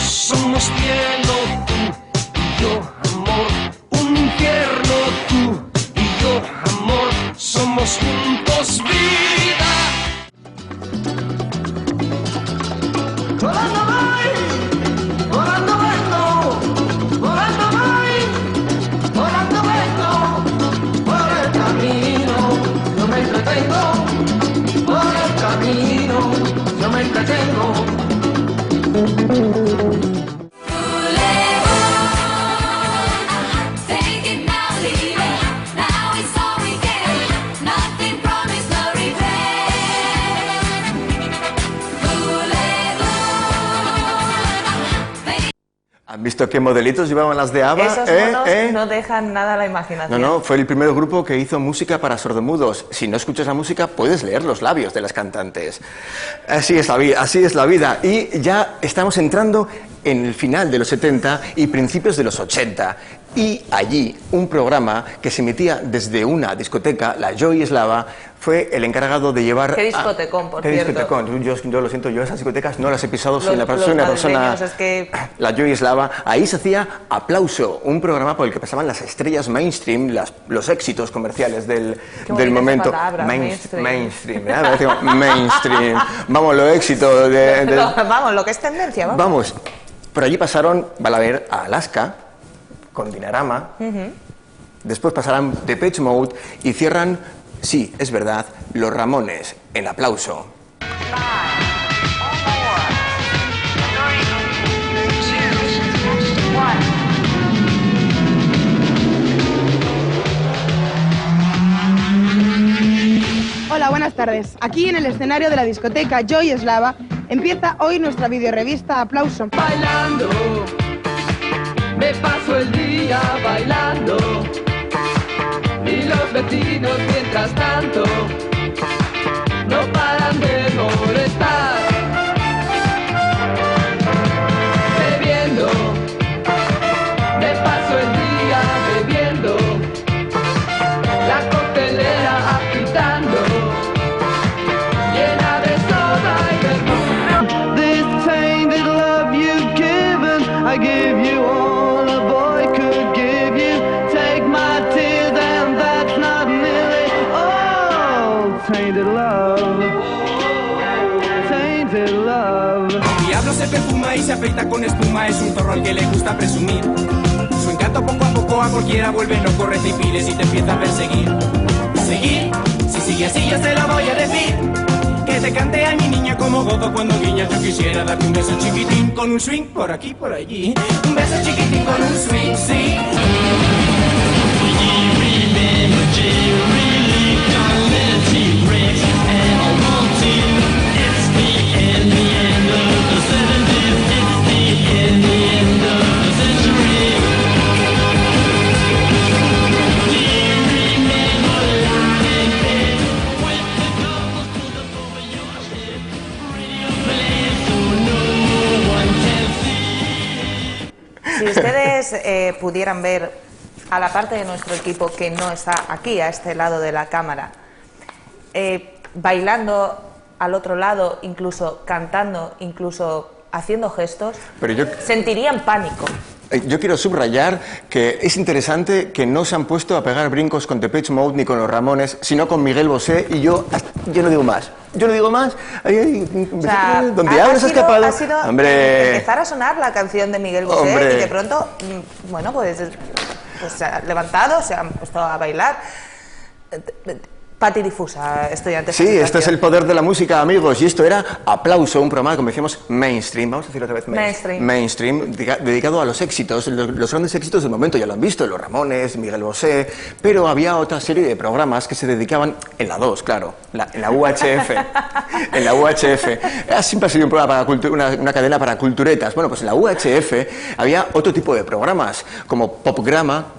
[SPEAKER 15] Somos cielo, tú y yo, amor, un infierno, tú y yo, amor, somos juntos vida. Volando voy, volando vengo, volando voy, volando vengo, por el camino, yo me entretengo, por el camino, yo me entretengo.
[SPEAKER 9] ¿Han visto qué modelitos llevaban las de ABBA?
[SPEAKER 1] Esos monos no dejan nada a la imaginación.
[SPEAKER 9] No, fue el primer grupo que hizo música para sordomudos. Si no escuchas la música, puedes leer los labios de las cantantes. Así es la vida. Y ya estamos entrando en el final de los 70 y principios de los 80. Y allí, un programa que se emitía desde una discoteca, la Joy Slava, fue el encargado de llevar...
[SPEAKER 1] Qué discotecón, por
[SPEAKER 9] ¿Qué
[SPEAKER 1] cierto?
[SPEAKER 9] discotecón? Yo lo siento, yo esas discotecas no las he pisado, soy
[SPEAKER 1] Los
[SPEAKER 9] una persona...
[SPEAKER 1] madrileños, es que...
[SPEAKER 9] La Joy Slava, ahí se hacía Aplauso, un programa por el que pasaban las estrellas mainstream, los éxitos comerciales del momento.
[SPEAKER 1] Palabra,
[SPEAKER 9] Mainstream, ¿verdad? Mainstream. Vamos, los éxitos
[SPEAKER 1] Vamos, lo que es tendencia, vamos.
[SPEAKER 9] Vamos, por allí pasaron Balaguer a Alaska, con Dinarama, después pasarán Depeche Mode y cierran, sí, es verdad, Los Ramones, en Aplauso.
[SPEAKER 16] Hola, buenas tardes. Aquí en el escenario de la discoteca Joy Slava empieza hoy nuestra videorevista Aplauso.
[SPEAKER 14] Bailando, me paso el día bailando y los vecinos mientras tanto no paran de molestar. Bebiendo, me paso el día bebiendo
[SPEAKER 10] tainted love, tainted love.
[SPEAKER 17] El diablo se perfuma y se afeita con espuma, es un zorro al que le gusta presumir. Su encanto poco a poco a cualquiera vuelve loco, recipiles y te empieza a perseguir. ¿Seguir? Si sigue así yo se lo voy a decir. Que te cante a mi niña como gozo cuando guiñas. Yo quisiera darte un beso chiquitín con un swing por aquí, por allí. Un beso chiquitín con un swing, sí.
[SPEAKER 1] Si ustedes pudieran ver a la parte de nuestro equipo que no está aquí, a este lado de la cámara, bailando al otro lado, incluso cantando, incluso haciendo gestos,
[SPEAKER 9] Pero
[SPEAKER 1] sentirían pánico.
[SPEAKER 9] yo quiero subrayar que es interesante que no se han puesto a pegar brincos con Depeche Mode ni con los Ramones, sino con Miguel Bosé, y yo no digo más. Yo no digo más.
[SPEAKER 1] O sea,
[SPEAKER 9] donde ahora se ha escapado.
[SPEAKER 1] Ha sido
[SPEAKER 9] Hombre.
[SPEAKER 1] empezar a sonar la canción de Miguel Bosé.
[SPEAKER 9] Hombre.
[SPEAKER 1] Y de pronto, bueno, pues se han levantado, se han puesto a bailar. Patidifusa, estudiantes.
[SPEAKER 9] Sí, este es el poder de la música, amigos. Y esto era Aplauso, un programa, como decíamos, mainstream. Vamos a decirlo otra vez. Mainstream, dedicado a los éxitos, los grandes éxitos del momento. Ya lo han visto, los Ramones, Miguel Bosé. Pero había otra serie de programas que se dedicaban, en la 2, claro, en la UHF. En la UHF. Siempre ha sido un programa para una cadena para culturetas. Bueno, pues en la UHF había otro tipo de programas, como Popgrama,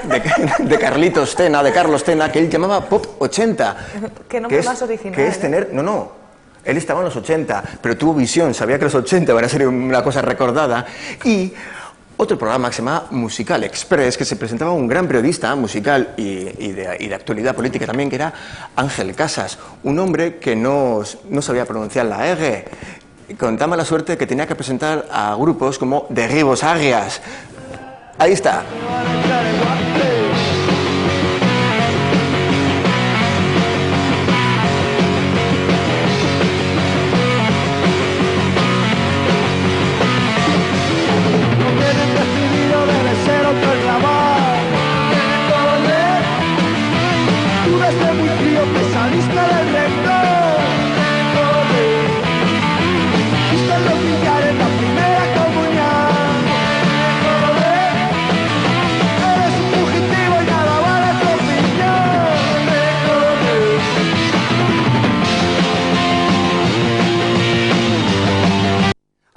[SPEAKER 9] de Carlos Tena, que él llamaba Pop 80.
[SPEAKER 1] Qué nombre más original.
[SPEAKER 9] Que es tener... No. Él estaba en los 80, pero tuvo visión, sabía que los 80 van a ser una cosa recordada. Y otro programa que se llamaba Musical Express, que se presentaba un gran periodista musical y de actualidad política también, que era Ángel Casas, un hombre que no sabía pronunciar la R, con tan mala suerte que tenía que presentar a grupos como de Ribos Arias. Ahí está.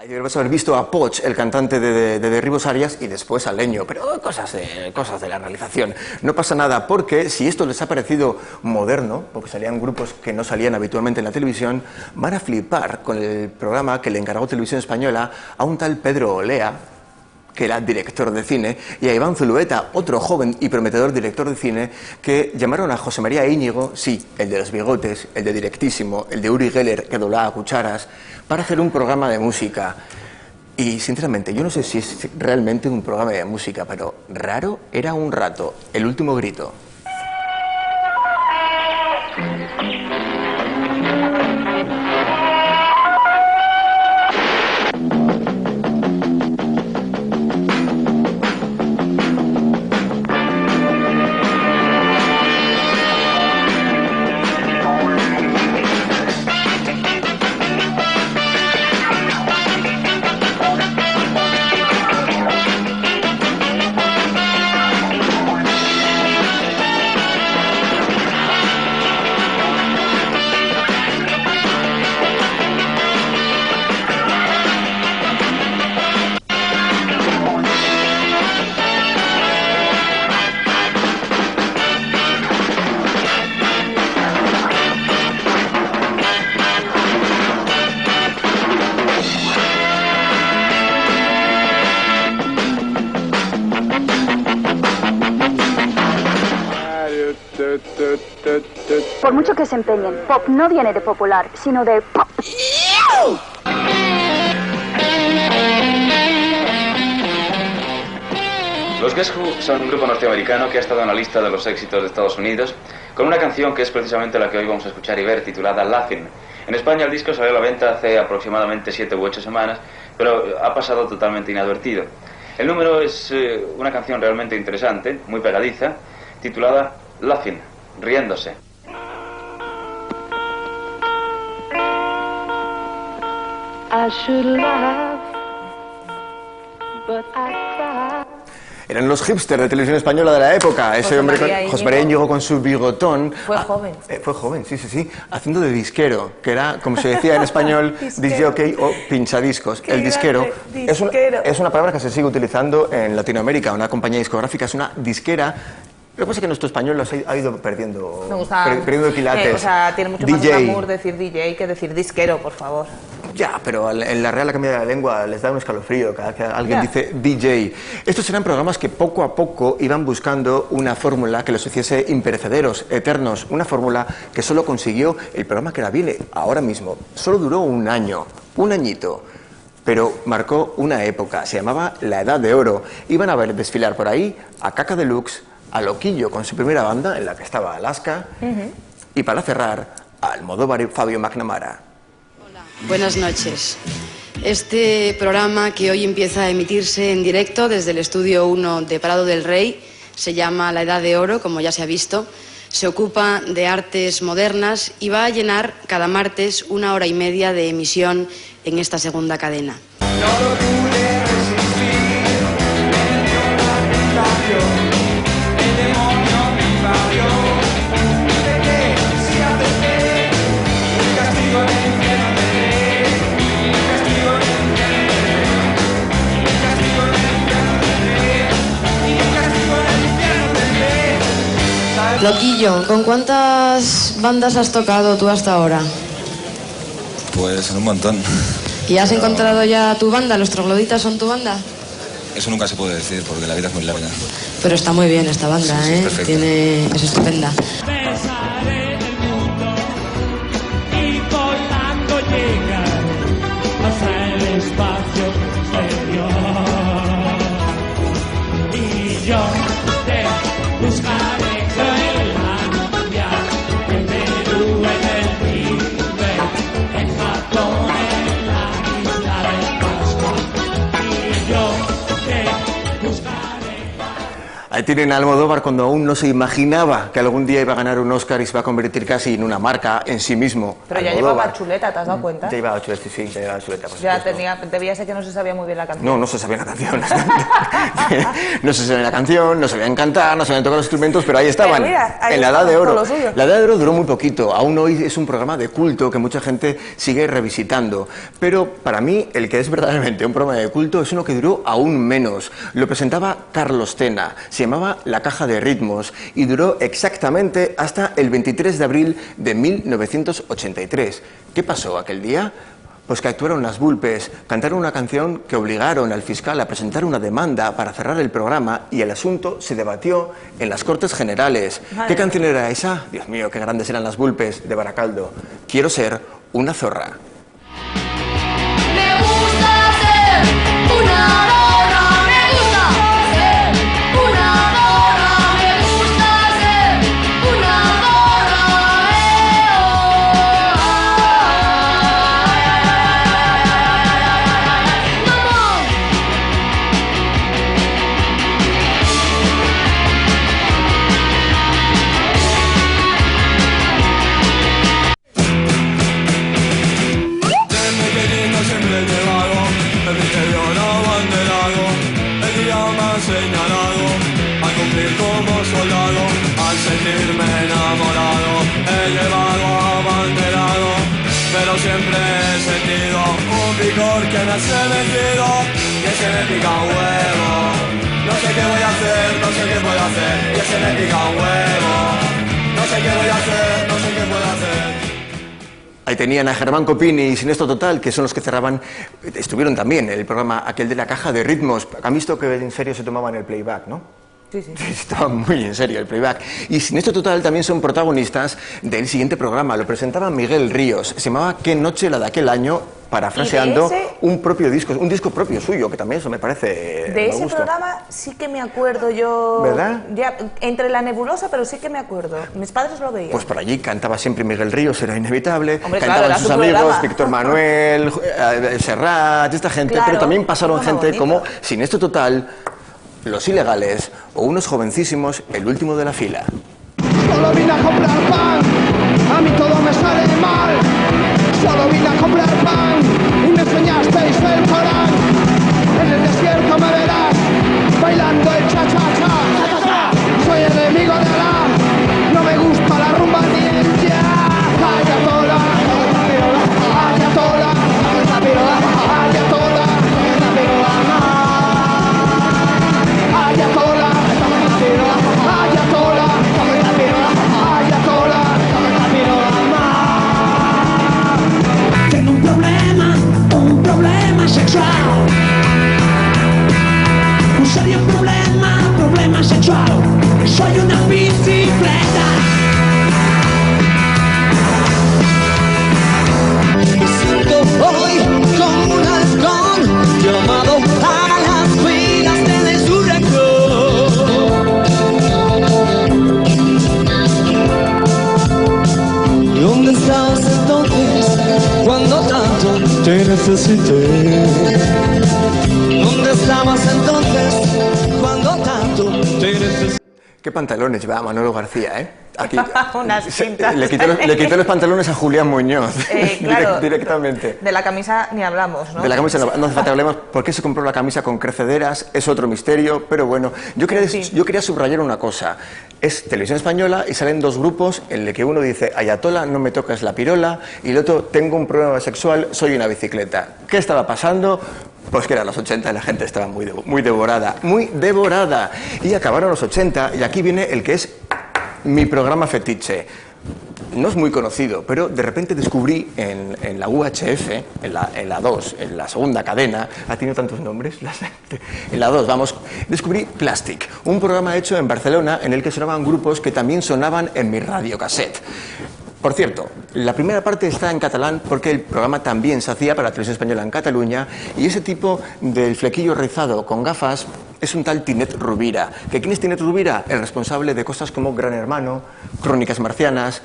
[SPEAKER 9] Debes haber visto a Poch, el cantante de Derribos Arias, y después a Leño, pero cosas de la realización. No pasa nada, porque si esto les ha parecido moderno, porque salían grupos que no salían habitualmente en la televisión, van a flipar con el programa que le encargó Televisión Española a un tal Pedro Olea, que era director de cine, y a Iván Zulueta, otro joven y prometedor director de cine, que llamaron a José María Íñigo, sí, el de los bigotes, el de Directísimo, el de Uri Geller, que doblaba cucharas, para hacer un programa de música. Y sinceramente, yo no sé si es realmente un programa de música, pero raro era un rato. El último grito.
[SPEAKER 18] Por mucho que se empeñen, pop no viene de popular, sino de pop.
[SPEAKER 19] Los Guess Who son un grupo norteamericano que ha estado en la lista de los éxitos de Estados Unidos con una canción que es precisamente la que hoy vamos a escuchar y ver, titulada Laughing. En España el disco salió a la venta hace aproximadamente 7 u 8 semanas, pero ha pasado totalmente inadvertido. El número es una canción realmente interesante, muy pegadiza, titulada Laughing, riéndose.
[SPEAKER 14] I should laugh, but I cry.
[SPEAKER 9] Eran los hipsters de Televisión Española de la época. Ese hombre, José María Íñigo, con su bigotón.
[SPEAKER 1] Fue joven.
[SPEAKER 9] Fue joven, sí, haciendo de disquero, que era, como se decía en español, disjockey o pinchadiscos. El disquero es una palabra que se sigue utilizando en Latinoamérica. Una compañía discográfica es una disquera. Lo que pasa es que nuestro español ha ido perdiendo,
[SPEAKER 1] Me gusta,
[SPEAKER 9] perdiendo quilates.
[SPEAKER 1] O sea, tiene mucho más glamour decir DJ que decir disquero, por favor.
[SPEAKER 9] Ya, pero en la Real Academia de la Lengua les da un escalofrío cada vez que alguien dice DJ. Estos eran programas que poco a poco iban buscando una fórmula que los hiciese imperecederos, eternos. Una fórmula que solo consiguió el programa que la viene ahora mismo. Solo duró un año, un añito. Pero marcó una época. Se llamaba La Edad de Oro. Iban a ver desfilar por ahí a Caca Deluxe, a Loquillo con su primera banda, en la que estaba Alaska, y para cerrar, a Almodóvar y Fabio McNamara.
[SPEAKER 20] Buenas noches. Este programa, que hoy empieza a emitirse en directo desde el Estudio 1 de Prado del Rey, se llama La Edad de Oro, como ya se ha visto. Se ocupa de artes modernas y va a llenar cada martes 1 hora y media de emisión en esta segunda cadena. Loquillo, ¿con cuántas bandas has tocado tú hasta ahora?
[SPEAKER 21] Pues en un montón.
[SPEAKER 20] ¿Y has encontrado ya tu banda? ¿Los Trogloditas son tu banda?
[SPEAKER 21] Eso nunca se puede decir porque la vida es muy larga.
[SPEAKER 20] Pero está muy bien esta banda,
[SPEAKER 21] sí,
[SPEAKER 20] es estupenda.
[SPEAKER 15] Besaré el mundo y volando llegar hasta el espacio exterior. Y yo te buscaré.
[SPEAKER 9] Ahí tienen a Almodóvar cuando aún no se imaginaba que algún día iba a ganar un Oscar y se va a convertir casi en una marca en sí mismo.
[SPEAKER 1] Pero ya
[SPEAKER 9] Almodóvar.
[SPEAKER 1] llevaba chuleta, ¿te has dado cuenta?
[SPEAKER 9] Ya llevaba chuleta, sí, ya llevaba chuleta.
[SPEAKER 1] Ya debía ser que no se sabía muy bien la canción.
[SPEAKER 9] No, no se sabía la canción. No se sabía la canción, no sabían cantar, no sabían tocar los instrumentos, pero ahí estaban,
[SPEAKER 1] mira, ahí
[SPEAKER 9] en la Edad de Oro.
[SPEAKER 1] suyo.
[SPEAKER 9] La Edad de Oro duró muy poquito, aún hoy es un programa de culto que mucha gente sigue revisitando. Pero para mí, el que es verdaderamente un programa de culto es uno que duró aún menos. Lo presentaba Carlos Tena, se llamaba La Caja de Ritmos y duró exactamente hasta el 23 de abril de 1983. ¿Qué pasó aquel día? Pues que actuaron las Vulpes, cantaron una canción que obligaron al fiscal a presentar una demanda para cerrar el programa y el asunto se debatió en las Cortes Generales.
[SPEAKER 1] Madre.
[SPEAKER 9] ¿Qué canción era esa? Dios mío, qué grandes eran las Vulpes de Baracaldo. Quiero ser una zorra.
[SPEAKER 15] Me gusta ser una zorra, me gusta ser una zorra, me gusta ser una zorra,
[SPEAKER 17] Desde pequeño siempre he llevado el misterio abanderado, el día más señalado, a cumplir como soldado, al sentirme enamorado, he llevado abanderado, pero siempre he sentido un picor que me hace metido, que se me pica un huevo, no sé qué voy a hacer, no sé qué puedo hacer, que se me pica un huevo, no sé qué voy a hacer, no sé qué puedo hacer.
[SPEAKER 9] Ahí tenían a Germán Copini y Sinesto Total, que son los que cerraban, estuvieron también en el programa aquel de La Caja de Ritmos. Han visto que en serio se tomaban el playback, ¿no?
[SPEAKER 1] Sí, sí.
[SPEAKER 9] Estaba muy en serio el playback. Y Siniestro Total también son protagonistas del siguiente programa. Lo presentaba Miguel Ríos. Se llamaba Qué noche la de aquel año, parafraseando un propio disco, un disco propio suyo, que también eso me parece
[SPEAKER 1] de ese programa sí que me acuerdo yo.
[SPEAKER 9] ¿Verdad?
[SPEAKER 1] Ya, entre la nebulosa, pero sí que me acuerdo. Mis padres lo veían.
[SPEAKER 9] Pues por allí cantaba siempre Miguel Ríos, era inevitable.
[SPEAKER 1] Hombre,
[SPEAKER 9] cantaban
[SPEAKER 1] claro,
[SPEAKER 9] sus amigos, Víctor Manuel, Serrat, esta gente,
[SPEAKER 1] claro,
[SPEAKER 9] pero también pasaron gente
[SPEAKER 1] bonito.
[SPEAKER 9] como Siniestro Total, Los Ilegales o unos jovencísimos, El último de la fila.
[SPEAKER 10] Solo vine a comprar pan, a mí todo me sale mal. Solo vine a comprar pan y me enseñasteis el Corán. En el desierto me verás bailando el cha-cha-cha. Soy enemigo de Alá, no me gusta la rumba ni el jazz. Ayatola, ayatola, ayatola, ayatola, tengo un problema sexual. Un serio problema sexual. Soy una bicicleta. Me siento hoy como un halcón llamado a las filas del huracán. ¿Dónde estabas entonces cuando tanto te necesité? ¿Dónde estabas entonces cuando tanto te necesité?
[SPEAKER 9] ¿Qué pantalones llevaba Manolo García, eh? Aquí.
[SPEAKER 1] Unas cintas.
[SPEAKER 9] Le quitó los pantalones a Julián Muñoz,
[SPEAKER 1] claro,
[SPEAKER 9] directamente.
[SPEAKER 1] de la camisa ni hablamos, ¿no?
[SPEAKER 9] De la camisa no hace falta hablemos. ¿Por qué se compró la camisa con crecederas? Es otro misterio, pero bueno. Yo quería subrayar una cosa. Es Televisión Española y salen dos grupos en el que uno dice Ayatola, no me toques la pirola, y el otro, tengo un problema sexual, soy una bicicleta. ¿Qué estaba pasando? Pues que eran los 80 y la gente estaba muy devorada. Y acabaron los 80 y aquí viene el que es mi programa fetiche. No es muy conocido, pero de repente descubrí en la UHF, en la 2, en la segunda cadena, ha tenido tantos nombres, en la 2, vamos, descubrí Plastic, un programa hecho en Barcelona en el que sonaban grupos que también sonaban en mi radiocassette. Por cierto, la primera parte está en catalán porque el programa también se hacía para la Televisión Española en Cataluña y ese tipo del flequillo rizado con gafas es un tal Tinet Rovira. ¿Quién es Tinet Rovira? El responsable de cosas como Gran Hermano, Crónicas Marcianas.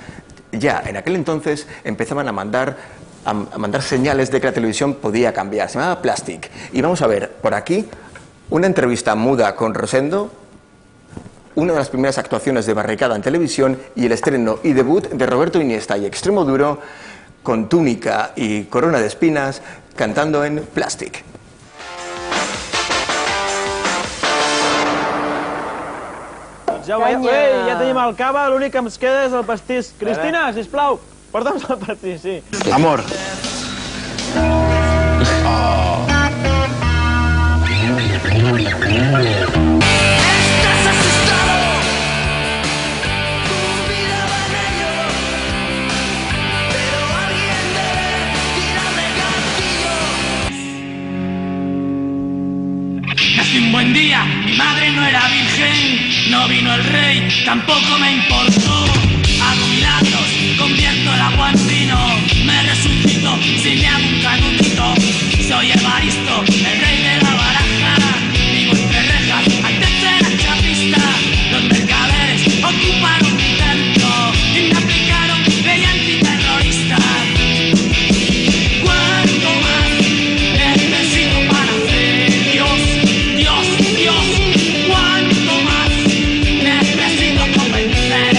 [SPEAKER 9] Ya en aquel entonces empezaban a mandar señales de que la televisión podía cambiar. Se llamaba Plastic. Y vamos a ver por aquí una entrevista muda con Rosendo, una de las primeras actuaciones de Barricada en televisión y el estreno y debut de Roberto Iniesta y Extremo Duro con túnica y corona de espinas cantando en Plastic.
[SPEAKER 5] Ja tenim el cava, l'únic que ens queda és el pastís. Cristina, sisplau, porta'ns el pastís, sí.
[SPEAKER 9] Amor.
[SPEAKER 15] Nací un buen día, mi madre no era virgen, no vino el rey, tampoco me importó. Hago milagros, convierto el agua en vino, me resucito si me hago un canuquito. Soy Evaristo, el rey de la baraja, vivo entre rejas, antes era chapista. Los mercaderes ocuparon mi templo y me aplicaron ley antiterrorista. ¿Cuánto más necesito para ser Dios? ¿Cuánto más necesito convencer?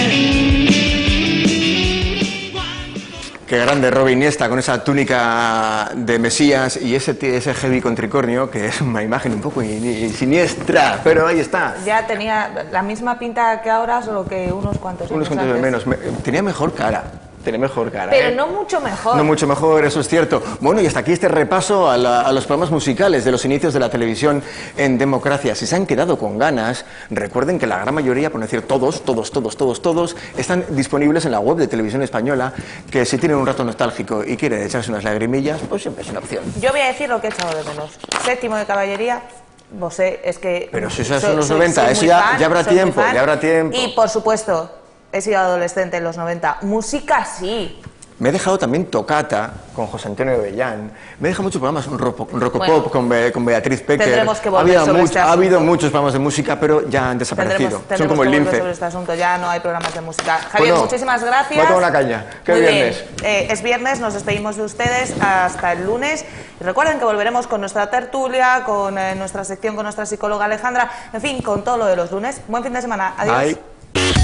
[SPEAKER 9] Qué grande Robin Iniesta con esa túnica de Mesías y ese heavy con tricornio, que es una imagen un poco siniestra, pero ahí está.
[SPEAKER 1] Ya tenía la misma pinta que ahora, solo que unos cuantos años antes.
[SPEAKER 9] Menos. Tenía mejor cara.
[SPEAKER 1] Pero no mucho mejor.
[SPEAKER 9] No mucho mejor, eso es cierto. Bueno, y hasta aquí este repaso a los programas musicales de los inicios de la televisión en democracia. Si se han quedado con ganas, recuerden que la gran mayoría, por no decir todos, están disponibles en la web de Televisión Española, que si tienen un rato nostálgico y quieren echarse unas lagrimillas, pues siempre es una opción.
[SPEAKER 1] Yo voy a decir lo que he echado de menos. Séptimo de caballería, Vosé, es que...
[SPEAKER 9] Pero si esos son los 90, eso ya habrá tiempo, ya habrá tiempo.
[SPEAKER 1] Y, por supuesto, he sido adolescente en los 90. Música sí.
[SPEAKER 9] Me he dejado también Tocata con José Antonio Bellán. Me he dejado muchos programas, un Rocopop con Beatriz Pecker.
[SPEAKER 1] Tendremos que volver sobre este asunto.
[SPEAKER 9] Ha habido muchos programas de música, pero ya han desaparecido. Son como el lince.
[SPEAKER 1] Sobre este asunto. Ya no hay programas de música. Javier, muchísimas gracias.
[SPEAKER 9] Voy a tomar una caña. Que es viernes.
[SPEAKER 1] Es viernes, nos despedimos de ustedes hasta el lunes. Y recuerden que volveremos con nuestra tertulia, con nuestra sección con nuestra psicóloga Alejandra, en fin, con todo lo de los lunes. Buen fin de semana. Adiós.
[SPEAKER 9] Bye.